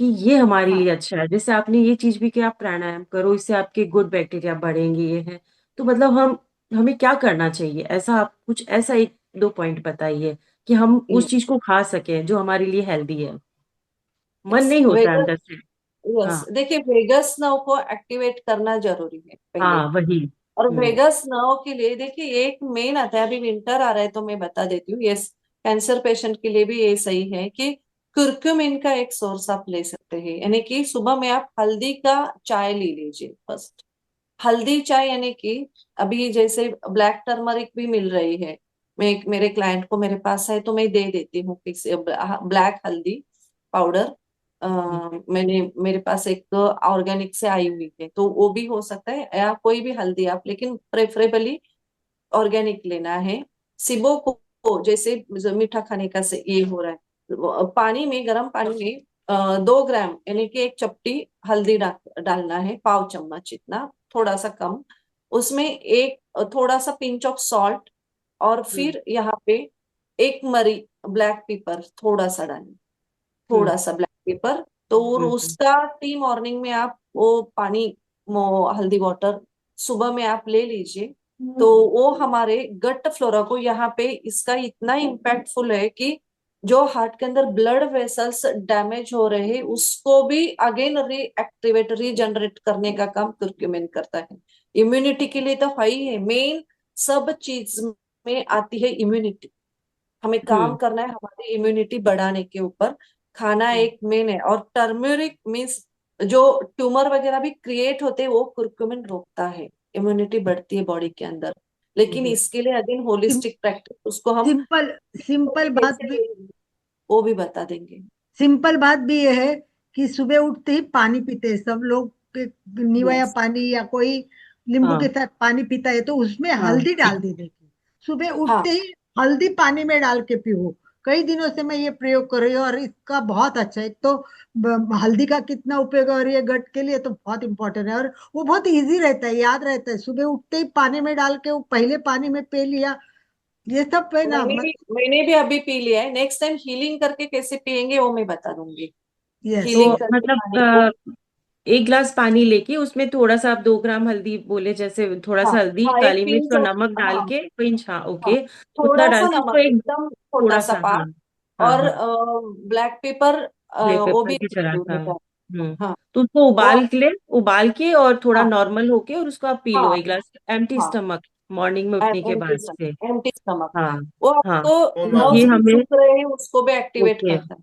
कि ये हमारे हाँ लिए अच्छा है? जैसे आपने ये चीज भी कि आप प्राणायाम करो, इससे आपके गुड बैक्टीरिया बढ़ेंगे, ये है। तो मतलब हमें क्या करना चाहिए? ऐसा आप कुछ ऐसा एक दो पॉइंट बताइए कि हम उस चीज को खा सकें जो हमारे लिए हेल्दी है। मन यस नहीं होता है वेगस अंदर से। यस हाँ देखिए वेगस नर्व को एक्टिवेट करना जरूरी है पहले। हाँ वही। और हम्म। वेगस नर्व के लिए देखिए एक मेन आता है, अभी विंटर आ रहा है तो मैं बता देती हूँ। यस कैंसर पेशेंट के लिए भी ये सही है कि कुर्क्यूमिन का एक सोर्स आप ले सकते हैं। यानी कि सुबह में आप हल्दी का चाय ले लीजिए फर्स्ट। हल्दी चाय यानी कि अभी जैसे ब्लैक टर्मरिक भी मिल रही है। मैं मेरे क्लाइंट को मेरे पास है तो मैं दे देती हूँ किसी ब्लैक हल्दी पाउडर। मैंने मेरे पास एक ऑर्गेनिक से आई हुई है, तो वो भी हो सकता है या कोई भी हल्दी आप, लेकिन प्रेफरेबली ऑर्गेनिक लेना है। सिबो को जैसे जो मीठा खाने का से ये हो रहा है, पानी में गर्म पानी में 2 ग्राम यानी कि एक चपटी हल्दी डालना है, पाव चम्मच इतना, थोड़ा सा कम। उसमें एक थोड़ा सा पिंच ऑफ सॉल्ट, और हम्म फिर यहाँ पे एक मरी ब्लैक पेपर थोड़ा सा डालें, हम्म थोड़ा सा ब्लैक पेपर। तो और हम्म उसका टी मॉर्निंग में आप वो पानी, वो हल्दी वाटर सुबह में आप ले लीजिए। तो वो हमारे गट फ्लोरा को, यहाँ पे इसका इतना इम्पैक्टफुल है कि जो हार्ट के अंदर ब्लड वेसल्स डैमेज हो रहे हैं उसको भी अगेन रीएक्टिवेट रीजनरेट करने का काम कुर्क्यूमिन करता है। इम्यूनिटी के लिए तो है ही है मेन। सब चीज में आती है इम्यूनिटी। हमें काम हम्म करना है हमारी इम्यूनिटी बढ़ाने के ऊपर। खाना हम्म एक मेन है। और टर्मरिक मीन्स जो ट्यूमर वगैरह भी क्रिएट होते हैं वो कुर्कुमिन रोकता है, इम्यूनिटी बढ़ती है बॉडी के अंदर। लेकिन हम्म। इसके लिए अगेन होलिस्टिक प्रैक्टिस, उसको हम सिंपल वो भी सिंपल बात कैसे भी, लेंगे, वो भी बता देंगे। सिंपल बात भी ये है कि सुबह उठते ही पानी पीते हैं सब लोग नीवा यस पानी या कोई नींबू के हाँ साथ पानी पीता है, तो उसमें हाँ हल्दी डाल देने की। सुबह हाँ उठते ही हल्दी पानी में डाल के पियो। कई दिनों से मैं ये प्रयोग कर रही हूँ और इसका बहुत अच्छा है। एक तो हल्दी का कितना उपयोग है और ये गट के लिए तो बहुत इंपॉर्टेंट है, और वो बहुत इजी रहता है, याद रहता है। सुबह उठते ही पानी में डाल के वो पहले पानी में पी लिया, ये सब है ना। मैंने भी अभी पी लिया है। नेक्स्ट टाइम हीलिंग करके कैसे पियेंगे वो मैं बता दूंगी। यस तो हीलिंग यस। करके मतलब पानी को, एक ग्लास पानी लेके उसमें थोड़ा सा आप 2 ग्राम हल्दी बोले, जैसे थोड़ा हाँ सा हल्दी, हाँ एक काली मिर्च पिंच और ऑफ, नमक डाल हाँ के, पिंच, हाँ हाँ ओके, उतना थोड़ा सा डाल के उसको नमक, एक एकदम छोटा थोड़ा सा सा, हाँ पार्ट। हाँ और हाँ, ब्लैक पेपर ब्लैक वो पेपर भी की जरा सा। जरूरी है। हाँ तो उसको वो उबाल के और थोड़ा हाँ नॉर्मल होके, और उसको आप पी लो हाँ एक गिलास एम्प्टी हाँ स्टमक, मॉर्निंग में उठने के एम्प्टी बाद स्टमक, से। Empty stomach. हाँ वो हाँ। आपको ओ तो ये नर्व्स मैडम, भी हमें, सूख रहे हैं उसको भी एक्टिवेट ओके, करता है।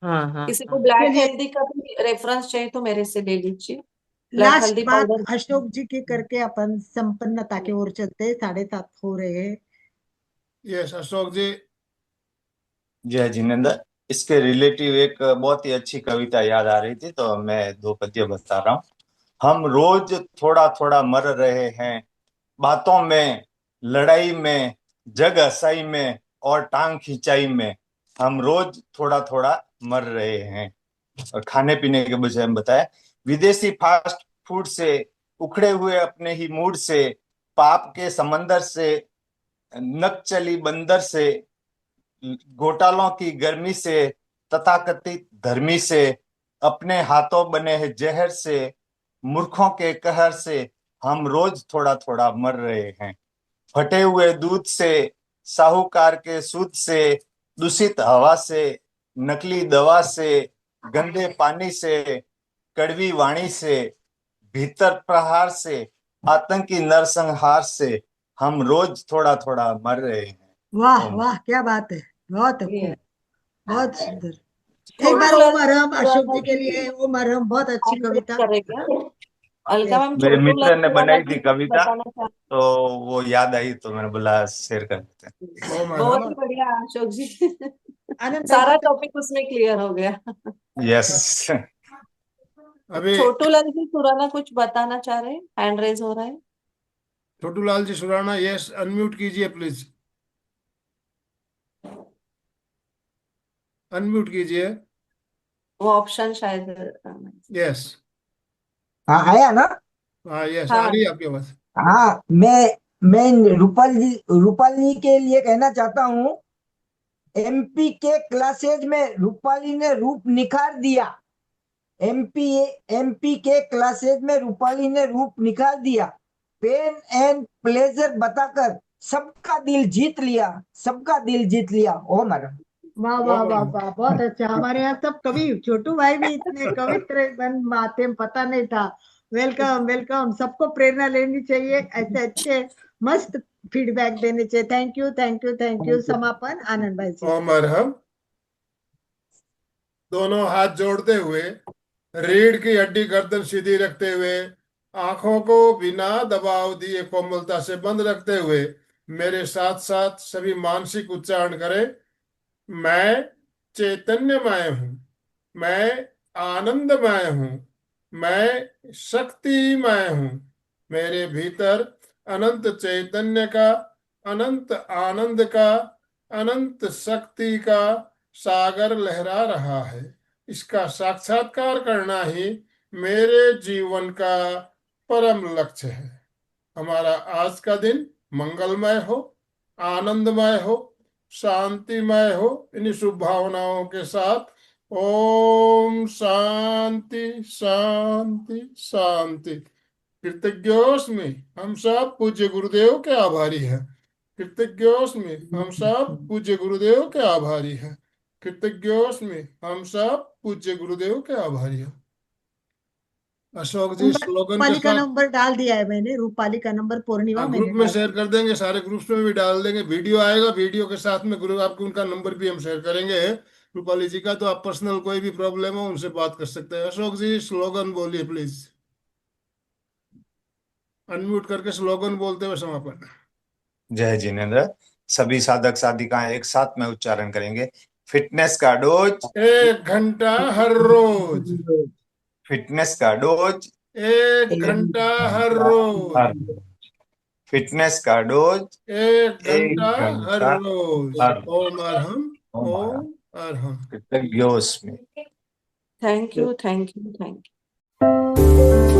हाँ हाँ किसी को हाँ ब्लैक चलिए हल्दी का भी रेफरेंस चाहिए तो मेरे से ले लीजिए। ब्लैक लास्ट हल्दी बात पाउडर। अशोक जी की करके अपन संपन्नता की ओर चलते हैं, 7:30 हो रहे हैं। यस अशोक जी। जय जिनेन्द्र। इसके रिलेटिव एक बहुत ही अच्छी कविता याद आ रही थी, तो मैं दो पद्य बता रहा हूँ। हम रोज थोड़ा थोड़ा मर रहे हैं, बातों में, लड़ाई में, जग हसाई में और टांग खिंचाई में। हम रोज थोड़ा थोड़ा मर रहे हैं। और खाने पीने के विषय में बताया, विदेशी फास्ट फूड से, उखड़े हुए अपने ही मूड से, पाप के समंदर से, नकचली बंदर से, घोटालों की गर्मी से, तथाकथित धर्मी से, अपने हाथों बने हैं जहर से, मूर्खों के कहर से हम रोज थोड़ा थोड़ा मर रहे हैं। फटे हुए दूध से, साहूकार के सूद से, दूषित हवा से, नकली दवा से, गंदे पानी से, कड़वी वाणी से, भीतर प्रहार से, आतंकी नरसंहार से हम रोज थोड़ा थोड़ा मर रहे हैं। वाह ओम। वाह, क्या बात है, बहुत ये खूब, बहुत सुंदर। एक बार छोटू ओम लाल अरहम अशोक खुराना जी के लिए, ओम अरहम, बहुत अच्छी हैंड रेज कविता। करे क्या? अलका यस, मैम, मेरे छोटू लाल मित्र ने खुराना बनाई थी की कविता, बताना चाहते तो वो याद आई तो मैंने बोला शेयर कर देते हैं। हैं। ओम बहुत ही अरहम। बढ़िया अशोक जी। आनंद भाई सारा जी। टॉपिक उसमें क्लियर हो गया। यस। अभी छोटू लाल जी खुराना कुछ बताना चाह रहे हैं, हैंड रेज हो रहा है। छोटू लाल जी सुराना, यस अनम्यूट कीजिए प्लीज, अनम्यूट कीजिए। वो ऑप्शन शायद यस। हाँ आया ना। हाँ यस आ हाँ। रही है आपके पास। हाँ मैं रूपाली के लिए कहना चाहता हूँ, एमपी के क्लासेज में रूपाली ने रूप निखार दिया। एमपी एमपी के क्लासेज में रूपाली ने रूप निखार दिया। पेन एंड प्लेजर बताकर सबका दिल जीत लिया, सबका दिल जीत लिया। ओ मैडम। वाह वाह वाह वाह, बहुत अच्छा। हमारे यहाँ सब कवि, छोटू भाई भी इतने कवित्र बन बातें पता नहीं था। वेलकम वेलकम, सबको प्रेरणा लेनी चाहिए, ऐसे अच्छे मस्त फीडबैक देने चाहिए। Thank you thank you thank you. समापन आनंद भाई जी। ओम अरहम। दोनों हाथ जोड़ते हुए, रीढ़ की हड्डी गर्दन सीधी रखते हुए, आंखों को बिना दबाव दिए कोमलता से बंद रखते हुए मेरे साथ साथ सभी मानसिक उच्चारण करें। मैं चैतन्यमय हूँ, मैं आनंदमय हूँ, मैं शक्तिमय हूँ। मेरे भीतर अनंत चैतन्य का, अनंत आनंद का, अनंत शक्ति का सागर लहरा रहा है। इसका साक्षात्कार करना ही मेरे जीवन का परम लक्ष्य है। हमारा आज का दिन मंगलमय हो, आनंदमय हो, शांतिमय हो। इन्हीं शुभ भावनाओं के साथ ओम शांति शांति शांति। कृतज्ञोस्मि, हम सब पूज्य गुरुदेव के आभारी हैं। कृतज्ञोस्मि, हम सब पूज्य गुरुदेव के आभारी हैं। कृतज्ञोस्मि, हम सब पूज्य गुरुदेव के आभारी हैं। अशोक जी नंबर स्लोगन के रूपाली का साथ नंबर डाल दिया है मैंने, रूपाली का नंबर पूर्णिमा ग्रुप मैंने में डाल शेयर दिया। कर देंगे, सारे ग्रुप्स में भी डाल देंगे। वीडियो आएगा, वीडियो के साथ में ग्रुप आपको उनका नंबर भी हम शेयर करेंगे रूपाली जी का। तो आप पर्सनल कोई भी प्रॉब्लम हो उनसे बात कर सकते हैं। अशोक जी स्लोगन बोलिए प्लीज, अनम्यूट करके स्लोगन बोलते हुए समापन। जय जिनेन्द्र। सभी साधक साधिकाएं एक साथ में उच्चारण करेंगे। फिटनेस का डोज, 1 घंटा हर रोज, फिटनेस का डोज, 1 घंटा हर रोज, हर फिटनेस का डोज, 1 घंटा एक हर घंटा रोज। हर ओम अरहम, हमारा ओम अरहम। कृतज्ञोस्मि। Thank you thank you thank you.